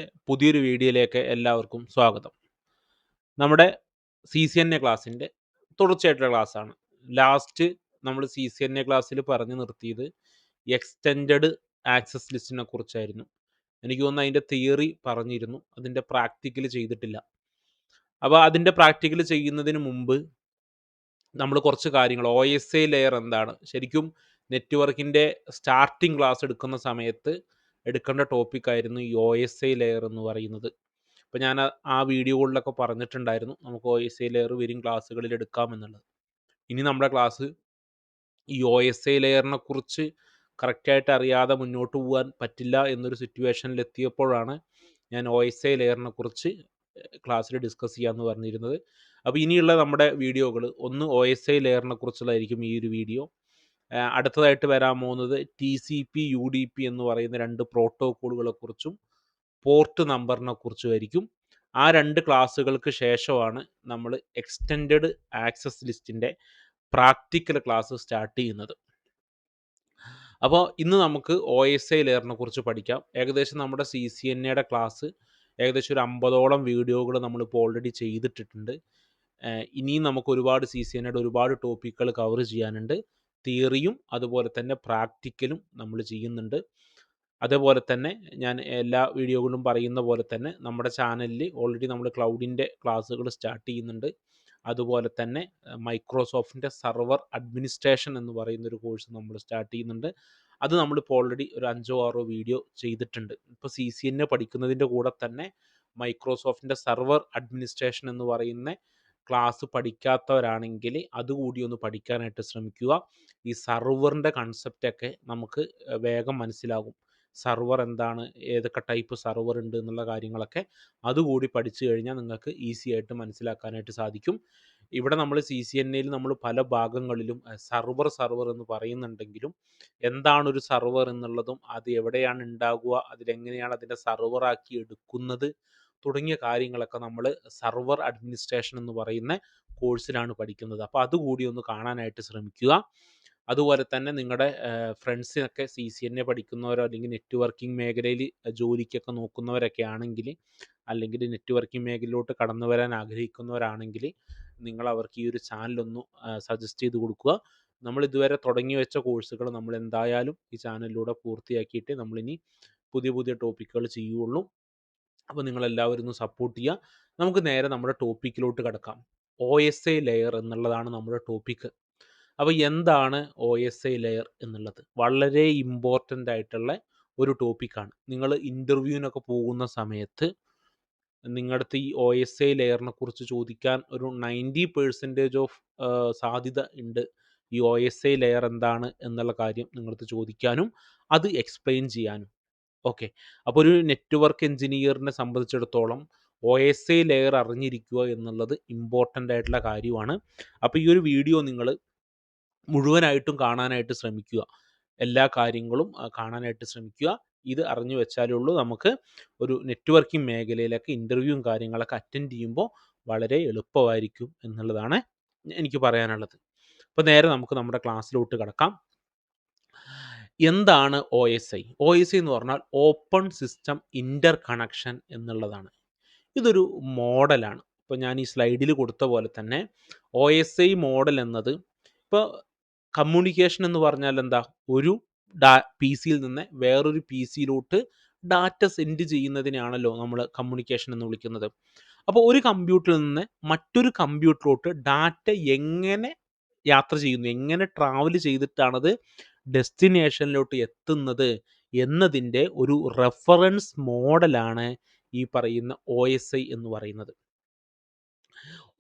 പുതിയൊരു വീഡിയോയിലേക്ക് എല്ലാവർക്കും സ്വാഗതം. നമ്മുടെ CCNA ക്ലാസ്സിൻ്റെ തുടർച്ചയായിട്ടുള്ള ക്ലാസ്സാണ്. ലാസ്റ്റ് നമ്മൾ CCNA ക്ലാസ്സിൽ പറഞ്ഞു നിർത്തിയത് എക്സ്റ്റെൻഡഡ് ആക്സസ് ലിസ്റ്റിനെ കുറിച്ചായിരുന്നു. എനിക്ക് തോന്നുന്നു അതിൻ്റെ തിയറി പറഞ്ഞിരുന്നു, അതിൻ്റെ പ്രാക്ടിക്കൽ ചെയ്തിട്ടില്ല. അപ്പോൾ അതിൻ്റെ പ്രാക്ടിക്കൽ ചെയ്യുന്നതിന് മുമ്പ് നമ്മൾ കുറച്ച് കാര്യങ്ങൾ OSI ലെയർ എന്താണ്, ശരിക്കും നെറ്റ്വർക്കിൻ്റെ സ്റ്റാർട്ടിംഗ് ക്ലാസ് എടുക്കുന്ന സമയത്ത് എടുക്കേണ്ട ടോപ്പിക്കായിരുന്നു ഈ OSI ലെയർ എന്ന് പറയുന്നത്. അപ്പോൾ ഞാൻ ആ വീഡിയോകളിലൊക്കെ പറഞ്ഞിട്ടുണ്ടായിരുന്നു നമുക്ക് OSI ലെയർ വരും ക്ലാസ്സുകളിൽ എടുക്കാമെന്നുള്ളത്. ഇനി നമ്മുടെ ക്ലാസ് ഈ OSI ലെയറിനെ കുറിച്ച് കറക്റ്റായിട്ട് അറിയാതെ മുന്നോട്ട് പോകാൻ പറ്റില്ല എന്നൊരു സിറ്റുവേഷനിൽ എത്തിയപ്പോഴാണ് ഞാൻ OSI ലെയറിനെ കുറിച്ച് ക്ലാസ്സിൽ ഡിസ്കസ് ചെയ്യാമെന്ന് പറഞ്ഞിരുന്നത്. അപ്പോൾ ഇനിയുള്ള നമ്മുടെ വീഡിയോകൾ ഒന്ന് OSI ലെയറിനെ കുറിച്ചുള്ളതായിരിക്കും ഈ ഒരു വീഡിയോ. അടുത്തതായിട്ട് വരാൻ പോകുന്നത് TCP UDP എന്ന് പറയുന്ന 2 പ്രോട്ടോക്കോളുകളെക്കുറിച്ചും പോർട്ട് നമ്പറിനെ കുറിച്ചുമായിരിക്കും. ആ 2 ക്ലാസ്സുകൾക്ക് ശേഷമാണ് നമ്മൾ എക്സ്റ്റെൻഡഡ് ആക്സസ് ലിസ്റ്റിൻ്റെ പ്രാക്ടിക്കൽ ക്ലാസ് സ്റ്റാർട്ട് ചെയ്യുന്നത്. അപ്പോൾ ഇന്ന് നമുക്ക് OSI ലെയറിനെ കുറിച്ച് പഠിക്കാം. ഏകദേശം നമ്മുടെ CCNAയുടെ ക്ലാസ് ഏകദേശം ഒരു 50ഓളം വീഡിയോകൾ നമ്മളിപ്പോൾ ഓൾറെഡി ചെയ്തിട്ടിട്ടുണ്ട്. ഇനിയും നമുക്ക് ഒരുപാട് CCNAയുടെ ഒരുപാട് ടോപ്പിക്കുകൾ കവർ ചെയ്യാനുണ്ട്. തിയറിയും അതുപോലെ തന്നെ പ്രാക്ടിക്കലും നമ്മൾ ചെയ്യുന്നുണ്ട്. അതേപോലെ തന്നെ ഞാൻ എല്ലാ വീഡിയോകളിലും പറയുന്ന പോലെ തന്നെ നമ്മുടെ ചാനലിൽ ഓൾറെഡി നമ്മൾ ക്ലൗഡിൻ്റെ ക്ലാസ്സുകൾ സ്റ്റാർട്ട് ചെയ്യുന്നുണ്ട്. അതുപോലെ തന്നെ മൈക്രോസോഫ്റ്റിൻ്റെ സർവർ അഡ്മിനിസ്ട്രേഷൻ എന്ന് പറയുന്നൊരു കോഴ്സ് നമ്മൾ സ്റ്റാർട്ട് ചെയ്യുന്നുണ്ട്. അത് നമ്മളിപ്പോൾ ഓൾറെഡി ഒരു 5-6 വീഡിയോ ചെയ്തിട്ടുണ്ട്. ഇപ്പോൾ CCNA പഠിക്കുന്നതിൻ്റെ കൂടെ തന്നെ മൈക്രോസോഫ്റ്റിൻ്റെ സർവർ അഡ്മിനിസ്ട്രേഷൻ എന്ന് പറയുന്ന ക്ലാസ് പഠിക്കാത്തവരാണെങ്കിൽ അതുകൂടി ഒന്ന് പഠിക്കാനായിട്ട് ശ്രമിക്കുക. ഈ സർവറിൻ്റെ കൺസെപ്റ്റൊക്കെ നമുക്ക് വേഗം മനസ്സിലാകും. സർവർ എന്താണ്, ഏതൊക്കെ ടൈപ്പ് സർവർ ഉണ്ട് എന്നുള്ള കാര്യങ്ങളൊക്കെ അതുകൂടി പഠിച്ചു കഴിഞ്ഞാൽ നിങ്ങൾക്ക് ഈസി ആയിട്ട് മനസ്സിലാക്കാനായിട്ട് സാധിക്കും. ഇവിടെ നമ്മൾ CCNAയിൽ നമ്മൾ പല ഭാഗങ്ങളിലും സർവർ എന്ന് പറയുന്നുണ്ടെങ്കിലും എന്താണൊരു സർവർ എന്നുള്ളതും അത് എവിടെയാണ് ഉണ്ടാകുക, അതിലെങ്ങനെയാണ് അതിൻ്റെ സർവറാക്കി എടുക്കുന്നത് തുടങ്ങിയ കാര്യങ്ങളൊക്കെ നമ്മൾ സർവർ അഡ്മിനിസ്ട്രേഷൻ എന്ന് പറയുന്ന കോഴ്സിലാണ് പഠിക്കുന്നത്. അപ്പോൾ അതുകൂടി ഒന്ന് കാണാനായിട്ട് ശ്രമിക്കുക. അതുപോലെ തന്നെ നിങ്ങളുടെ ഫ്രണ്ട്സിനൊക്കെ CCNA പഠിക്കുന്നവരോ അല്ലെങ്കിൽ നെറ്റ്വർക്കിംഗ് മേഖലയിൽ ജോലിക്കൊക്കെ നോക്കുന്നവരൊക്കെ ആണെങ്കിൽ, അല്ലെങ്കിൽ നെറ്റ്വർക്കിംഗ് മേഖലയിലോട്ട് കടന്നു വരാൻ ആഗ്രഹിക്കുന്നവരാണെങ്കിൽ നിങ്ങൾ അവർക്ക് ഈ ഒരു ചാനലൊന്ന് സജസ്റ്റ് ചെയ്ത് കൊടുക്കുക. നമ്മൾ ഇതുവരെ തുടങ്ങി വെച്ച കോഴ്സുകൾ നമ്മൾ എന്തായാലും ഈ ചാനലിലൂടെ പൂർത്തിയാക്കിയിട്ട് നമ്മളിനി പുതിയ പുതിയ ടോപ്പിക്കുകൾ ചെയ്യുകയുള്ളൂ. അപ്പോൾ നിങ്ങളെല്ലാവരും ഒന്ന് സപ്പോർട്ട് ചെയ്യുക. നമുക്ക് നേരെ നമ്മുടെ ടോപ്പിക്കിലോട്ട് കിടക്കാം. OSI ലെയർ എന്നുള്ളതാണ് നമ്മുടെ ടോപ്പിക്ക്. അപ്പോൾ എന്താണ് OSI ലെയർ എന്നുള്ളത് വളരെ ഇമ്പോർട്ടൻ്റ് ആയിട്ടുള്ള ഒരു ടോപ്പിക്കാണ്. നിങ്ങൾ ഇൻ്റർവ്യൂവിനൊക്കെ പോകുന്ന സമയത്ത് നിങ്ങളുടെ അടുത്ത് ഈ OSI ലെയറിനെ കുറിച്ച് ചോദിക്കാൻ ഒരു 90% ഓഫ് സാധ്യത ഉണ്ട്. ഈ OSI ലെയർ എന്താണ് എന്നുള്ള കാര്യം നിങ്ങളടുത്ത് ചോദിക്കാനും അത് എക്സ്പ്ലെയിൻ ചെയ്യാനും. ഓക്കെ, അപ്പോൾ ഒരു നെറ്റ്വർക്ക് എഞ്ചിനീയറിനെ സംബന്ധിച്ചിടത്തോളം OSI ലെയർ അറിഞ്ഞിരിക്കുക എന്നുള്ളത് ഇമ്പോർട്ടൻ്റ് ആയിട്ടുള്ള കാര്യമാണ്. അപ്പോൾ ഈ ഒരു വീഡിയോ നിങ്ങൾ മുഴുവനായിട്ടും കാണാനായിട്ട് ശ്രമിക്കുക. എല്ലാ കാര്യങ്ങളും കാണാനായിട്ട് ശ്രമിക്കുക. ഇത് അറിഞ്ഞു വെച്ചാലേ ഉള്ളൂ നമുക്ക് ഒരു നെറ്റ്വർക്കിംഗ് മേഖലയിലൊക്കെ ഇൻ്റർവ്യൂവും കാര്യങ്ങളൊക്കെ അറ്റൻഡ് ചെയ്യുമ്പോൾ വളരെ എളുപ്പമായിരിക്കും എന്നുള്ളതാണ് എനിക്ക് പറയാനുള്ളത്. അപ്പോൾ നേരെ നമുക്ക് നമ്മുടെ ക്ലാസ്സിലോട്ട് കിടക്കാം. എന്താണ് OSI? OSI എന്ന് പറഞ്ഞാൽ ഓപ്പൺ സിസ്റ്റം ഇൻ്റർ കണക്ഷൻ എന്നുള്ളതാണ്. ഇതൊരു മോഡലാണ്. ഇപ്പോൾ ഞാൻ ഈ സ്ലൈഡിൽ കൊടുത്ത പോലെ തന്നെ OSI മോഡൽ എന്നത് ഇപ്പോൾ കമ്മ്യൂണിക്കേഷൻ എന്ന് പറഞ്ഞാൽ എന്താ, ഒരു PC-യിൽ നിന്ന് വേറൊരു PC-യിലോട്ട് ഡാറ്റ സെൻഡ് ചെയ്യുന്നതിനാണല്ലോ നമ്മൾ കമ്മ്യൂണിക്കേഷൻ എന്ന് വിളിക്കുന്നത്. അപ്പോൾ ഒരു കമ്പ്യൂട്ടറിൽ നിന്ന് മറ്റൊരു കമ്പ്യൂട്ടറിലോട്ട് ഡാറ്റ എങ്ങനെ യാത്ര ചെയ്യുന്നു, എങ്ങനെ ട്രാവൽ ചെയ്തിട്ടാണത് ഡെസ്റ്റിനേഷനിലോട്ട് എത്തുന്നത് എന്നതിൻ്റെ ഒരു റെഫറൻസ് മോഡലാണ് ഈ പറയുന്ന OSI എന്ന് പറയുന്നത്.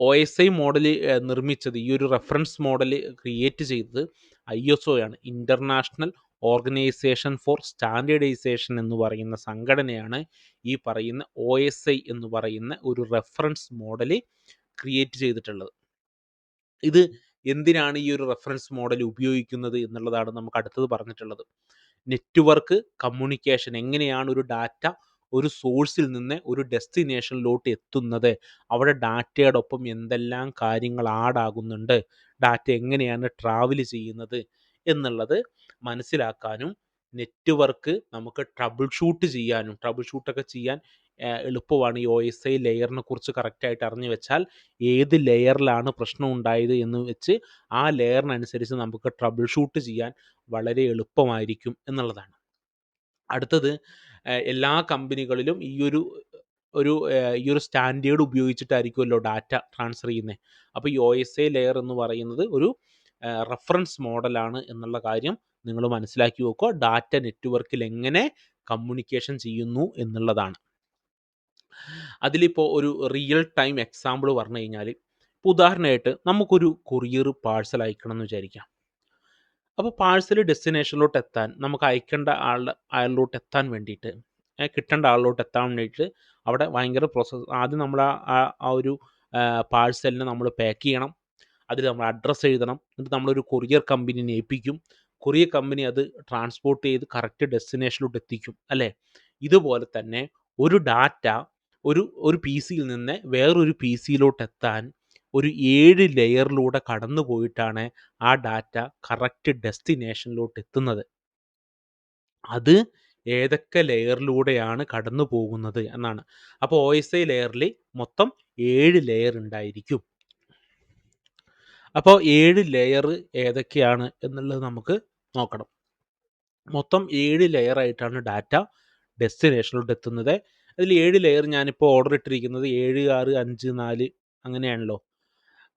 OSI മോഡൽ നിർമ്മിച്ചത്, ഈ ഒരു റെഫറൻസ് മോഡൽ ക്രിയേറ്റ് ചെയ്തത് ISO ആണ്. ഇൻ്റർനാഷണൽ ഓർഗനൈസേഷൻ ഫോർ സ്റ്റാൻഡേർഡൈസേഷൻ എന്ന് പറയുന്ന സംഘടനയാണ് ഈ പറയുന്ന OSI എന്ന് പറയുന്ന ഒരു റെഫറൻസ് മോഡൽ ക്രിയേറ്റ് ചെയ്തിട്ടുള്ളത്. ഇത് എന്തിനാണ് ഈ ഒരു റെഫറൻസ് മോഡൽ ഉപയോഗിക്കുന്നത് എന്നുള്ളതാണ് നമുക്ക് അടുത്തത് പറഞ്ഞിട്ടുള്ളത്. നെറ്റ്വർക്ക് കമ്മ്യൂണിക്കേഷൻ, എങ്ങനെയാണ് ഒരു ഡാറ്റ ഒരു സോഴ്സിൽ നിന്ന് ഒരു ഡെസ്റ്റിനേഷനിലോട്ട് എത്തുന്നത്, അവിടെ ഡാറ്റയോടൊപ്പം എന്തെല്ലാം കാര്യങ്ങൾ ആഡാകുന്നുണ്ട്, ഡാറ്റ എങ്ങനെയാണ് ട്രാവൽ ചെയ്യുന്നത് എന്നുള്ളത് മനസ്സിലാക്കാനും നെറ്റ്വർക്ക് നമുക്ക് ട്രബിൾ ഷൂട്ടൊക്കെ ചെയ്യാൻ എളുപ്പമാണ്. ഈ OSI ലെയറിനെ കുറിച്ച് കറക്റ്റായിട്ട് അറിഞ്ഞു വെച്ചാൽ ഏത് ലെയറിലാണ് പ്രശ്നം ഉണ്ടായത് എന്ന് വെച്ച് ആ ലെയറിനനുസരിച്ച് നമുക്ക് ട്രബിൾ ഷൂട്ട് ചെയ്യാൻ വളരെ എളുപ്പമായിരിക്കും എന്നുള്ളതാണ്. അടുത്തത് എല്ലാ കമ്പനികളിലും ഈ ഒരു സ്റ്റാൻഡേർഡ് ഉപയോഗിച്ചിട്ടായിരിക്കുമല്ലോ ഡാറ്റ ട്രാൻസ്ഫർ ചെയ്യുന്നത്. അപ്പോൾ ഈ OSI ലെയർ എന്ന് പറയുന്നത് ഒരു റഫറൻസ് മോഡലാണ് എന്നുള്ള കാര്യം നിങ്ങൾ മനസ്സിലാക്കി വെക്കുക. ഡാറ്റ നെറ്റ്വർക്കിൽ എങ്ങനെ കമ്മ്യൂണിക്കേഷൻ ചെയ്യുന്നു എന്നുള്ളതാണ്. അതിലിപ്പോൾ ഒരു റിയൽ ടൈം എക്സാമ്പിൾ പറഞ്ഞു കഴിഞ്ഞാൽ, ഉദാഹരണമായിട്ട് നമുക്കൊരു കൊറിയർ പാഴ്സൽ അയക്കണം എന്ന് വിചാരിക്കാം. അപ്പോൾ പാഴ്സൽ ഡെസ്റ്റിനേഷനിലോട്ട് എത്താൻ നമുക്ക് അയക്കേണ്ട ആളിലോട്ട് എത്താൻ വേണ്ടിയിട്ട്, കിട്ടേണ്ട ആളിലോട്ട് എത്താൻ വേണ്ടിയിട്ട് അവിടെ ഭയങ്കര പ്രോസസ്സ്. ആദ്യം നമ്മൾ ആ ഒരു പാഴ്സലിനെ നമ്മൾ പാക്ക് ചെയ്യണം. അതിൽ നമ്മൾ അഡ്രസ്സ് എഴുതണം. എന്നിട്ട് നമ്മളൊരു കൊറിയർ കമ്പനിനെ ഏൽപ്പിക്കും. കൊറിയർ കമ്പനി അത് ട്രാൻസ്പോർട്ട് ചെയ്ത് കറക്റ്റ് ഡെസ്റ്റിനേഷനിലോട്ട് എത്തിക്കും, അല്ലേ? ഇതുപോലെ തന്നെ ഒരു ഡാറ്റ ഒരു PC യിൽ നിന്ന് വേറൊരു PC യിലോട്ട് എത്താൻ ഒരു 7 ലെയറിലൂടെ കടന്നു പോയിട്ടാണ് ആ ഡാറ്റ കറക്റ്റ് ഡെസ്റ്റിനേഷനിലോട്ട് എത്തുന്നത്. അത് ഏതൊക്കെ ലെയറിലൂടെയാണ് കടന്നു പോകുന്നത് എന്നാണ്. അപ്പോൾ OSI ലെയറിൽ മൊത്തം 7 ലെയർ ഉണ്ടായിരിക്കും. അപ്പോൾ 7 ലെയർ ഏതൊക്കെയാണ് എന്നുള്ളത് നമുക്ക് നോക്കണം. മൊത്തം 7 ലെയറായിട്ടാണ് ഡാറ്റ ഡെസ്റ്റിനേഷനിലോട്ട് എത്തുന്നത്. അതിൽ 7 ലെയർ ഞാനിപ്പോൾ ഓർഡർ ഇട്ടിരിക്കുന്നത് 7, 6, 5, 4 അങ്ങനെയാണല്ലോ.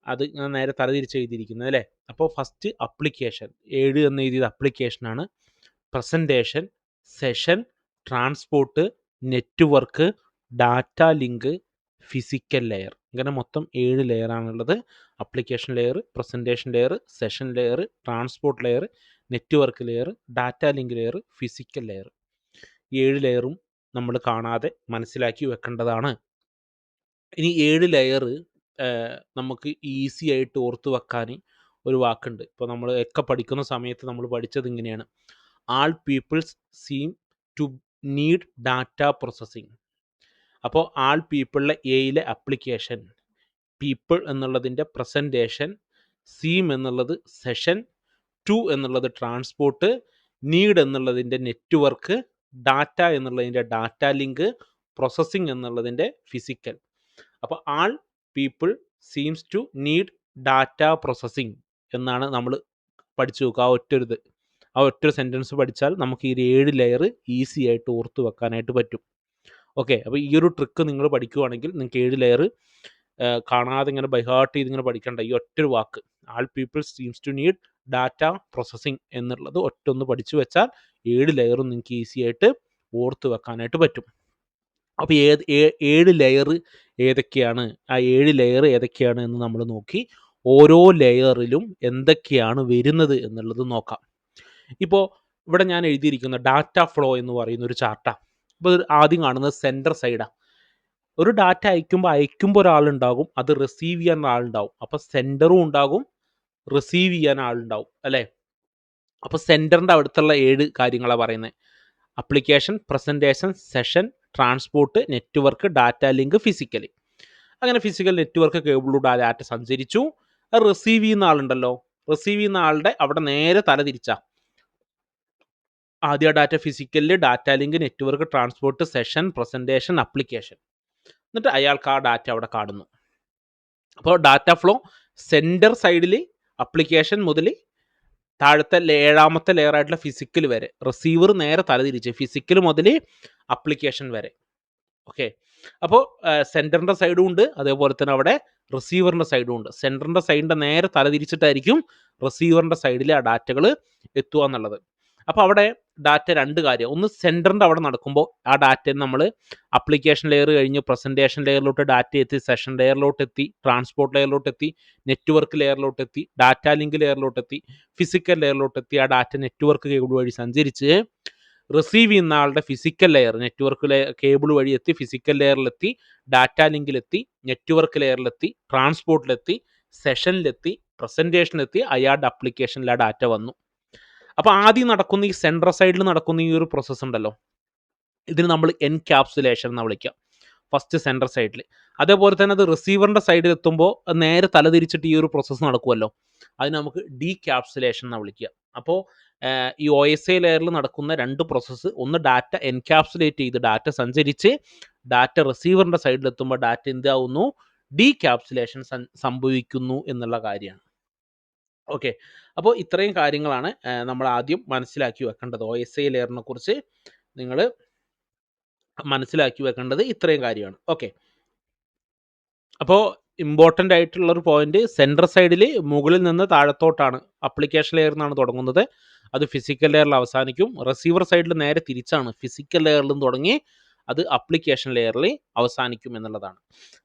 അത് ഞാൻ നേരെ തരതിരിച്ച് എഴുതിയിരിക്കുന്നത്, അല്ലേ? അപ്പോൾ ഫസ്റ്റ് അപ്ലിക്കേഷൻ 7 എന്ന് എഴുതിയത് അപ്ലിക്കേഷനാണ്. Presentation, session, transport, network, data link, physical layer. ഇങ്ങനെ മൊത്തം 7 ലെയറാണുള്ളത്. Application layer, presentation layer, session layer, transport layer, network layer, data link layer, physical layer. 7 ലെയറും നമ്മൾ കാണാതെ മനസ്സിലാക്കി വെക്കേണ്ടതാണ്. ഇനി 7 ലെയർ നമുക്ക് ഈസി ആയിട്ട് ഓർത്ത് വെക്കാൻ ഒരു വാക്കുണ്ട്. ഇപ്പോൾ നമ്മൾ ഒക്കെ പഠിക്കുന്ന സമയത്ത് നമ്മൾ പഠിച്ചത് ഇങ്ങനെയാണ്: all peoples seem to need data processing. അപ്പോൾ ആൾ പീപ്പിളിലെ എയിലെ അപ്ലിക്കേഷൻ, പീപ്പിൾ എന്നുള്ളതിൻ്റെ പ്രസൻറ്റേഷൻ, സീം എന്നുള്ളത് സെഷൻ, ടു എന്നുള്ളത് ട്രാൻസ്പോർട്ട്, നീഡ് എന്നുള്ളതിൻ്റെ നെറ്റ്വർക്ക്, ഡാറ്റ എന്നുള്ളതിൻ്റെ ഡാറ്റ ലിങ്ക്, പ്രോസസ്സിങ് എന്നുള്ളതിൻ്റെ ഫിസിക്കൽ. അപ്പോൾ all people seems to need data processing എന്നാണ് നമ്മൾ പഠിച്ചു നോക്കുക. ആ ഒറ്റൊരു സെൻറ്റൻസ് പഠിച്ചാൽ നമുക്ക് ഈ 7 ലെയർ ഈസി ആയിട്ട് ഓർത്ത് വെക്കാനായിട്ട് പറ്റും. ഓക്കെ, അപ്പോൾ ഈ ഒരു ട്രിക്ക് നിങ്ങൾ പഠിക്കുകയാണെങ്കിൽ നിങ്ങൾക്ക് 7 ലെയർ കാണാതെ ഇങ്ങനെ ബൈഹാർട്ട് ചെയ്ത് ഇങ്ങനെ പഠിക്കേണ്ട. ഈ ഒറ്റൊരു വാക്ക് all people seems to need data processing എന്നുള്ളത് ഒറ്റൊന്ന് പഠിച്ചു വെച്ചാൽ 7 ലെയറും നിങ്ങൾക്ക് ഈസി ആയിട്ട് ഓർത്ത് വെക്കാനായിട്ട് പറ്റും. അപ്പോൾ 7 ലെയർ ഏതൊക്കെയാണ്, ആ 7 ലെയർ ഏതൊക്കെയാണ് എന്ന് നമ്മൾ നോക്കി ഓരോ ലെയറിലും എന്തൊക്കെയാണ് വരുന്നത് എന്നുള്ളത് നോക്കാം. ഇപ്പോൾ ഇവിടെ ഞാൻ എഴുതിയിരിക്കുന്ന ഡാറ്റ ഫ്ലോ എന്ന് പറയുന്ന ഒരു ചാർട്ടാണ്. ഇപ്പോൾ ആദ്യം കാണുന്നത് സെൻറ്റർ സൈഡാണ്. ഒരു ഡാറ്റ അയക്കുമ്പോൾ ഒരാളുണ്ടാകും, അത് റിസീവ് ചെയ്യാൻ ആളുണ്ടാവും. അപ്പോൾ സെൻറ്ററും ഉണ്ടാകും, റിസീവ് ചെയ്യാൻ ആളുണ്ടാവും, അല്ലേ? അപ്പോൾ സെൻറ്ററിൻ്റെ അടുത്തുള്ള 7 കാര്യങ്ങളാണ് പറയുന്നത്: application, presentation, session, transport, network, data link, physically. അങ്ങനെ ഫിസിക്കൽ നെറ്റ്വർക്ക് കേബിളിലൂടെ ആ ഡാറ്റ സഞ്ചരിച്ചു. അത് റിസീവ് ചെയ്യുന്ന ആളുണ്ടല്ലോ, റിസീവ് ചെയ്യുന്ന ആളുടെ അവിടെ നേരെ തല തിരിച്ചാ. ആദ്യം ഡാറ്റ ഫിസിക്കലിൽ, data link, network, transport, session, presentation, application. എന്നിട്ട് അയാൾക്ക് ആ ഡാറ്റ അവിടെ കാണുന്നു. അപ്പോൾ ഡാറ്റ ഫ്ലോ സെൻറ്റർ സൈഡിൽ അപ്ലിക്കേഷൻ മുതൽ താഴത്തെ 7ാമത്തെ ലെയർ ആയിട്ടുള്ള ഫിസിക്കൽ വരെ, റിസീവർ നേരെ തലതിരിച്ച് ഫിസിക്കൽ മുതൽ അപ്ലിക്കേഷൻ വരെ. ഓക്കെ, അപ്പോൾ സെൻറ്ററിൻ്റെ സൈഡും ഉണ്ട്, അതേപോലെ തന്നെ അവിടെ റിസീവറിൻ്റെ സൈഡും ഉണ്ട്. സെൻറ്ററിൻ്റെ സൈഡിൻ്റെ നേരെ തലതിരിച്ചിട്ടായിരിക്കും റിസീവറിൻ്റെ സൈഡിൽ ആ ഡാറ്റകൾ എത്തുക എന്നുള്ളത്. അപ്പോൾ അവിടെ ഡാറ്റ 2 കാര്യം. ഒന്ന്, സെൻറ്ററിൻ്റെ അവിടെ നടക്കുമ്പോൾ ആ ഡാറ്റ നമ്മൾ അപ്ലിക്കേഷൻ ലെയർ കഴിഞ്ഞ് പ്രസൻറ്റേഷൻ ലെയറിലോട്ട് ഡാറ്റ എത്തി, സെഷൻ ലെയറിലോട്ട് എത്തി, ട്രാൻസ്പോർട്ട് ലെയറിലോട്ട് എത്തി, നെറ്റ്വർക്ക് ലെയറിലോട്ട് എത്തി, ഡാറ്റ ലിങ്ക് ലെയറിലോട്ട് എത്തി, ഫിസിക്കൽ ലെയറിലോട്ട് എത്തി. ആ ഡാറ്റ നെറ്റ്വർക്ക് കേബിൾ വഴി സഞ്ചരിച്ച് റിസീവ് ചെയ്യുന്ന ആളുടെ ഫിസിക്കൽ ലെയർ, നെറ്റ്വർക്ക് കേബിൾ വഴി എത്തി, ഫിസിക്കൽ ലെയറിലെത്തി, ഡാറ്റ ലിങ്കിലെത്തി, നെറ്റ്വർക്ക് ലെയറിലെത്തി, ട്രാൻസ്പോർട്ടിലെത്തി, സെഷനിലെത്തി, പ്രസൻറ്റേഷനിലെത്തി, അയാളുടെ അപ്ലിക്കേഷനിൽ ആ ഡാറ്റ വന്നു. അപ്പോൾ ആദ്യം നടക്കുന്ന ഈ സെൻട്രൽ സൈഡിൽ നടക്കുന്ന ഈ ഒരു പ്രോസസ്സ് ഉണ്ടല്ലോ, ഇതിന് നമ്മൾ എൻക്യാപ്സുലേഷൻ എന്ന് വിളിക്കുക, ഫസ്റ്റ് സെൻട്രൽ സൈഡിൽ. അതേപോലെ തന്നെ അത് റിസീവറിൻ്റെ സൈഡിൽ എത്തുമ്പോൾ നേരെ തലതിരിച്ചിട്ട് ഈ ഒരു പ്രോസസ്സ് നടക്കുമല്ലോ, അതിന് നമുക്ക് ഡീക്യാപ്സുലേഷൻ എന്ന് വിളിക്കുക. അപ്പോൾ ഈ OSI ലെയറിൽ നടക്കുന്ന 2 പ്രോസസ്സ്, ഒന്ന് ഡാറ്റ എൻക്യാപ്സുലേറ്റ് ചെയ്ത് ഡാറ്റ സഞ്ചരിച്ച് ഡാറ്റ റിസീവറിൻ്റെ സൈഡിലെത്തുമ്പോൾ ഡാറ്റ എന്താവുന്നു, ഡീക്യാപ്സുലേഷൻ സംഭവിക്കുന്നു എന്നുള്ള കാര്യമാണ്. ഓക്കെ, അപ്പോൾ ഇത്രയും കാര്യങ്ങളാണ് നമ്മൾ ആദ്യം മനസ്സിലാക്കി വെക്കേണ്ടത്. OSI ലെയറിനെ കുറിച്ച് നിങ്ങൾ മനസ്സിലാക്കി വെക്കേണ്ടത് ഇത്രയും കാര്യമാണ്. ഓക്കെ, അപ്പോൾ ഇമ്പോർട്ടൻ്റ് ആയിട്ടുള്ളൊരു പോയിന്റ്, സെൻറ്റർ സൈഡിൽ മുകളിൽ നിന്ന് താഴത്തോട്ടാണ് അപ്ലിക്കേഷൻ ലെയർ എന്നാണ് തുടങ്ങുന്നത്, അത് ഫിസിക്കൽ ലെയറിൽ അവസാനിക്കും. റിസീവർ സൈഡിൽ നേരെ തിരിച്ചാണ്, ഫിസിക്കൽ ലെയറിലും തുടങ്ങി അത് അപ്ലിക്കേഷൻ ലെയറിൽ അവസാനിക്കും എന്നുള്ളതാണ്.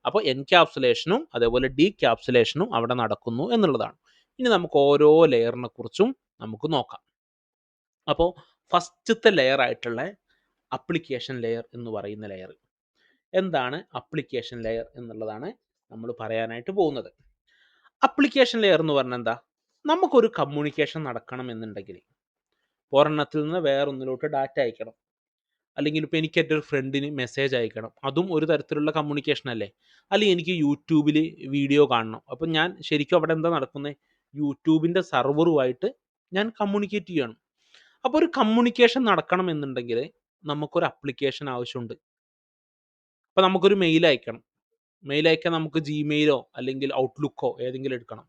അപ്പോൾ എൻക്യാപ്സുലേഷനും അതേപോലെ ഡീക്യാപ്സുലേഷനും അവിടെ നടക്കുന്നു എന്നുള്ളതാണ്. ഇനി നമുക്ക് ഓരോ ലെയറിനെ കുറിച്ചും നമുക്ക് നോക്കാം. അപ്പോൾ ഫസ്റ്റത്തെ ലെയർ ആയിട്ടുള്ള അപ്ലിക്കേഷൻ ലെയർ എന്ന് പറയുന്ന ലെയർ എന്താണ്? അപ്ലിക്കേഷൻ ലെയർ എന്നുള്ളതാണ് നമ്മൾ പറയാനായിട്ട് പോകുന്നത്. അപ്ലിക്കേഷൻ ലെയർ എന്ന് പറഞ്ഞാൽ എന്താ? നമുക്കൊരു കമ്മ്യൂണിക്കേഷൻ നടക്കണം എന്നുണ്ടെങ്കിൽ ഒരെണ്ണത്തിൽ നിന്ന് വേറൊന്നിലോട്ട് ഡാറ്റ അയക്കണം, അല്ലെങ്കിൽ ഇപ്പോൾ എനിക്ക് എൻ്റെ ഒരു ഫ്രണ്ടിന് മെസ്സേജ് അയക്കണം, അതും ഒരു തരത്തിലുള്ള കമ്മ്യൂണിക്കേഷൻ അല്ലേ? അല്ലെങ്കിൽ എനിക്ക് യൂട്യൂബിൽ വീഡിയോ കാണണം, അപ്പം ഞാൻ ശരിക്കും അവിടെ എന്താ നടക്കുന്നത്? യൂട്യൂബിൻ്റെ സെർവറുമായിട്ട് ഞാൻ കമ്മ്യൂണിക്കേറ്റ് ചെയ്യണം. അപ്പോൾ ഒരു കമ്മ്യൂണിക്കേഷൻ നടക്കണം എന്നുണ്ടെങ്കിൽ നമുക്കൊരു അപ്ലിക്കേഷൻ ആവശ്യമുണ്ട്. അപ്പോൾ നമുക്കൊരു മെയിൽ അയക്കണം, മെയിൽ അയക്കാൻ നമുക്ക് ജിമെയിലോ അല്ലെങ്കിൽ ഔട്ട്ലുക്കോ ഏതെങ്കിലും എടുക്കണം,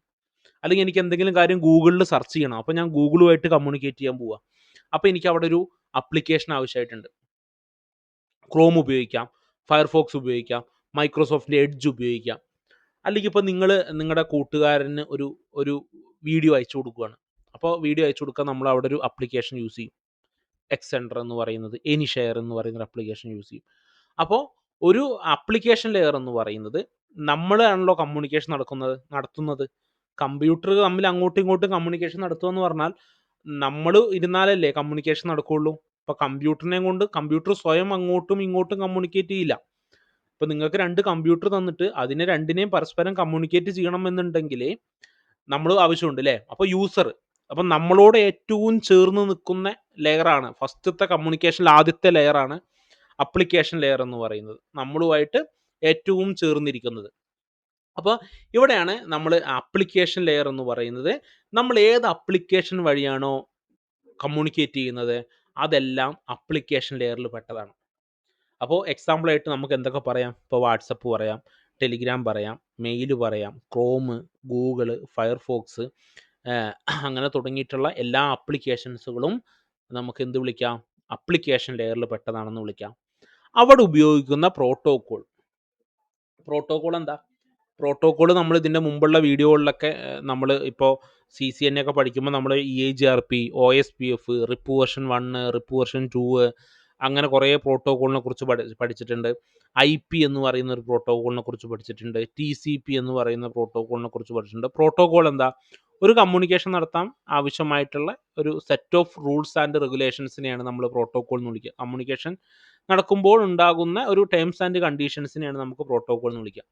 അല്ലെങ്കിൽ എനിക്ക് എന്തെങ്കിലും കാര്യം ഗൂഗിളിൽ സെർച്ച് ചെയ്യണം, അപ്പോൾ ഞാൻ ഗൂഗിളുമായിട്ട് കമ്മ്യൂണിക്കേറ്റ് ചെയ്യാൻ പോവുക. അപ്പോൾ എനിക്ക് അവിടെ ഒരു അപ്ലിക്കേഷൻ ആവശ്യമായിട്ടുണ്ട്. ക്രോം ഉപയോഗിക്കാം, ഫയർഫോക്സ് ഉപയോഗിക്കാം, മൈക്രോസോഫ്റ്റിൻ്റെ എഡ്ജ് ഉപയോഗിക്കാം. അല്ലെങ്കിൽ ഇപ്പോൾ നിങ്ങൾ നിങ്ങളുടെ കൂട്ടുകാരന് ഒരു ഒരു വീഡിയോ അയച്ചു കൊടുക്കുകയാണ്, അപ്പോൾ വീഡിയോ അയച്ചു കൊടുക്കാൻ നമ്മൾ അവിടെ ഒരു അപ്ലിക്കേഷൻ യൂസ് ചെയ്യും, എക്സെൻഡർ എന്ന് പറയുന്നത്, എനിഷെയർ എന്ന് പറയുന്ന ഒരു അപ്ലിക്കേഷൻ യൂസ് ചെയ്യും. അപ്പോൾ ഒരു അപ്ലിക്കേഷൻ ലെയർ എന്ന് പറയുന്നത് നമ്മളാണല്ലോ കമ്മ്യൂണിക്കേഷൻ നടത്തുന്നത്. കമ്പ്യൂട്ടർ തമ്മിൽ അങ്ങോട്ടും ഇങ്ങോട്ടും കമ്മ്യൂണിക്കേഷൻ നടത്തുക എന്ന് പറഞ്ഞാൽ നമ്മൾ ഇരുന്നാലല്ലേ കമ്മ്യൂണിക്കേഷൻ നടക്കുകയുള്ളൂ. ഇപ്പോൾ കമ്പ്യൂട്ടറിനെ കൊണ്ട് കമ്പ്യൂട്ടർ സ്വയം അങ്ങോട്ടും ഇങ്ങോട്ടും കമ്മ്യൂണിക്കേറ്റ് ചെയ്യില്ല. ഇപ്പോൾ നിങ്ങൾക്ക് 2 കമ്പ്യൂട്ടർ തന്നിട്ട് അതിനെ രണ്ടിനെയും പരസ്പരം കമ്മ്യൂണിക്കേറ്റ് ചെയ്യണം എന്നുണ്ടെങ്കിൽ നമ്മൾ ആവശ്യമുണ്ട് അല്ലേ? അപ്പോൾ യൂസർ, അപ്പം നമ്മളോട് ഏറ്റവും ചേർന്ന് നിൽക്കുന്ന ലെയറാണ്, ഫസ്റ്റത്തെ കമ്മ്യൂണിക്കേഷനിൽ ആദ്യത്തെ ലെയറാണ് അപ്ലിക്കേഷൻ ലെയർ എന്ന് പറയുന്നത്, നമ്മളുമായിട്ട് ഏറ്റവും ചേർന്നിരിക്കുന്നത്. അപ്പോൾ ഇവിടെയാണ് നമ്മൾ ആപ്ലിക്കേഷൻ ലെയർ എന്ന് പറയുന്നത്. നമ്മൾ ഏത് ആപ്ലിക്കേഷൻ വഴിയാണോ കമ്മ്യൂണിക്കേറ്റ് ചെയ്യുന്നത് അതെല്ലാം ആപ്ലിക്കേഷൻ ലെയറിൽ പെട്ടതാണ്. അപ്പോൾ എക്സാമ്പിളായിട്ട് നമുക്ക് എന്തൊക്കെ പറയാം? ഇപ്പോൾ വാട്സപ്പ് പറയാം, ടെലിഗ്രാം പറയാം, മെയിൽ പറയാം, ക്രോം, ഗൂഗിൾ, ഫയർഫോക്സ്, അങ്ങനെ തുടങ്ങിയിട്ടുള്ള എല്ലാ ആപ്ലിക്കേഷൻസുകളും നമുക്ക് എന്ത് വിളിക്കാം? ആപ്ലിക്കേഷൻ ലെയറിൽ പെട്ടതാണെന്ന് വിളിക്കാം. അവിടെ ഉപയോഗിക്കുന്ന പ്രോട്ടോക്കോൾ എന്താ? പ്രോട്ടോക്കോൾ നമ്മൾ ഇതിൻ്റെ മുമ്പുള്ള വീഡിയോകളിലൊക്കെ നമ്മൾ ഇപ്പോൾ CCNA ഒക്കെ പഠിക്കുമ്പോൾ നമ്മൾ EIGRP, OSPF, RIP version 1, RIP version 2 അങ്ങനെ കുറേ പ്രോട്ടോക്കോളിനെ കുറിച്ച് പഠിച്ചിട്ടുണ്ട്. IP എന്ന് പറയുന്ന ഒരു പ്രോട്ടോക്കോളിനെ കുറിച്ച് പഠിച്ചിട്ടുണ്ട്. TCP എന്ന് പറയുന്ന പ്രോട്ടോക്കോളിനെ കുറിച്ച് പഠിച്ചിട്ടുണ്ട്. പ്രോട്ടോക്കോൾ എന്താ? ഒരു കമ്മ്യൂണിക്കേഷൻ നടത്താൻ ആവശ്യമായിട്ടുള്ള ഒരു സെറ്റ് ഓഫ് റൂൾസ് ആൻഡ് റെഗുലേഷൻസിനെയാണ് നമ്മൾ പ്രോട്ടോക്കോൾ എന്ന് വിളിക്കുക. കമ്മ്യൂണിക്കേഷൻ നടക്കുമ്പോൾ ഉണ്ടാകുന്ന ഒരു ടേംസ് ആൻഡ് കണ്ടീഷൻസിനെയാണ് നമുക്ക് പ്രോട്ടോക്കോൾ എന്ന് വിളിക്കുക.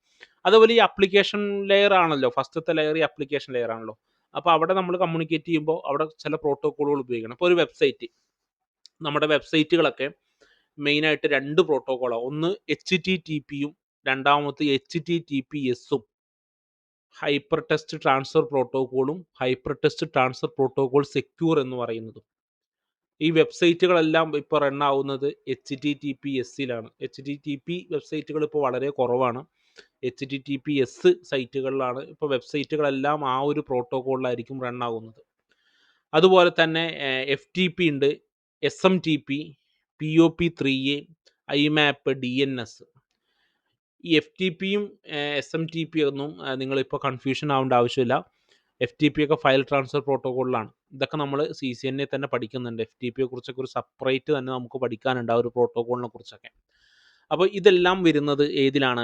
അതുപോലെ ഈ അപ്ലിക്കേഷൻ ലെയർ ആണല്ലോ, ഫസ്റ്റത്തെ ലെയർ ഈ അപ്ലിക്കേഷൻ ലെയർ ആണല്ലോ. അപ്പോൾ അവിടെ നമ്മൾ കമ്മ്യൂണിക്കേറ്റ് ചെയ്യുമ്പോൾ അവിടെ ചില പ്രോട്ടോക്കോളുകൾ ഉപയോഗിക്കണം. ഇപ്പോൾ ഒരു വെബ്സൈറ്റ്, നമ്മുടെ വെബ്സൈറ്റുകളൊക്കെ മെയിനായിട്ട് 2 പ്രോട്ടോക്കോളാണ്. ഒന്ന് HTTPയും രണ്ടാമത്തെ HTTPSഉം, ഹൈപ്പർ ടെക്സ്റ്റ് ട്രാൻസ്ഫർ പ്രോട്ടോക്കോളും hyper text transfer protocol secure എന്ന് പറയുന്നതും. ഈ വെബ്സൈറ്റുകളെല്ലാം ഇപ്പോൾ റൺ ആവുന്നത് HTTPSയിലാണ്. HTTP വെബ്സൈറ്റുകൾ ഇപ്പോൾ വളരെ കുറവാണ്. HTTPS സൈറ്റുകളിലാണ് ഇപ്പോൾ വെബ്സൈറ്റുകളെല്ലാം ആ ഒരു പ്രോട്ടോക്കോളിലായിരിക്കും റൺ ആകുന്നത്. അതുപോലെ തന്നെ FTP ഉണ്ട്, SMTP, POP3A, IMAP, DNS. ഈ FTPയും SMTP ഒന്നും നിങ്ങളിപ്പോൾ കൺഫ്യൂഷൻ ആവേണ്ട ആവശ്യമില്ല. FTP ഒക്കെ ഫയൽ ട്രാൻസ്ഫർ പ്രോട്ടോക്കോളിലാണ്. ഇതൊക്കെ നമ്മൾ CCNA തന്നെ പഠിക്കുന്നുണ്ട്. FTPയെ കുറിച്ചൊക്കെ ഒരു സെപ്പറേറ്റ് തന്നെ നമുക്ക് പഠിക്കാനുണ്ട്, ആ ഒരു പ്രോട്ടോക്കോളിനെ കുറിച്ചൊക്കെ. അപ്പോൾ ഇതെല്ലാം വരുന്നത് ഏതിലാണ്?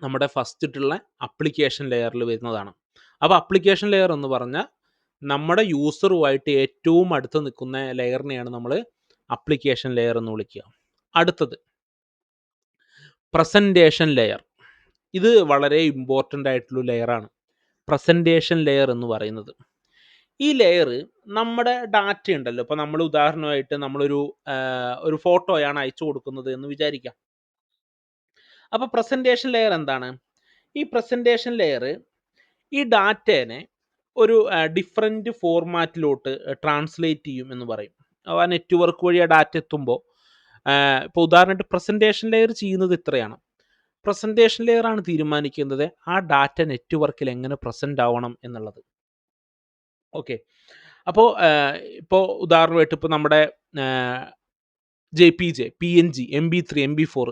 നമ്മുടെ ഫസ്റ്റിട്ടുള്ള അപ്ലിക്കേഷൻ ലെയറിൽ വരുന്നതാണ്. അപ്പോൾ അപ്ലിക്കേഷൻ ലെയർ എന്ന് പറഞ്ഞാൽ നമ്മുടെ യൂസറുമായിട്ട് ഏറ്റവും അടുത്ത് നിൽക്കുന്ന ലെയറിനെയാണ് നമ്മൾ അപ്ലിക്കേഷൻ ലെയർ എന്ന് വിളിക്കുക. അടുത്തത് പ്രസൻറ്റേഷൻ ലെയർ. ഇത് വളരെ ഇമ്പോർട്ടൻ്റ് ആയിട്ടുള്ള ലെയറാണ്, പ്രസൻറ്റേഷൻ ലെയർ എന്ന് പറയുന്നത്. ഈ ലെയർ നമ്മുടെ ഡാറ്റ ഉണ്ടല്ലോ, ഇപ്പോൾ നമ്മൾ ഉദാഹരണമായിട്ട് ഒരു ഫോട്ടോയാണ് അയച്ചു കൊടുക്കുന്നത് എന്ന് വിചാരിക്കാം. അപ്പോൾ പ്രസൻറ്റേഷൻ ലെയർ എന്താണ്? ഈ പ്രസൻറ്റേഷൻ ലെയർ ഈ ഡാറ്റേനെ ഒരു ഡിഫറൻറ്റ് ഫോർമാറ്റിലോട്ട് ട്രാൻസ്ലേറ്റ് ചെയ്യും എന്ന് പറയും. ആ നെറ്റ്വർക്ക് വഴി ആ ഡാറ്റ എത്തുമ്പോൾ ഇപ്പോൾ ഉദാഹരണമായിട്ട് പ്രസൻറ്റേഷൻ ലെയർ ചെയ്യുന്നത് ഇത്രയാണ്. പ്രസൻറ്റേഷൻ ലെയർ ആണ് തീരുമാനിക്കുന്നത് ആ ഡാറ്റ നെറ്റ്വർക്കിൽ എങ്ങനെ പ്രസൻറ്റ് ആവണം എന്നുള്ളത്. ഓക്കെ. അപ്പോൾ ഇപ്പോൾ ഉദാഹരണമായിട്ട് ഇപ്പോൾ നമ്മുടെ JPJ, PNG, MP3, MP4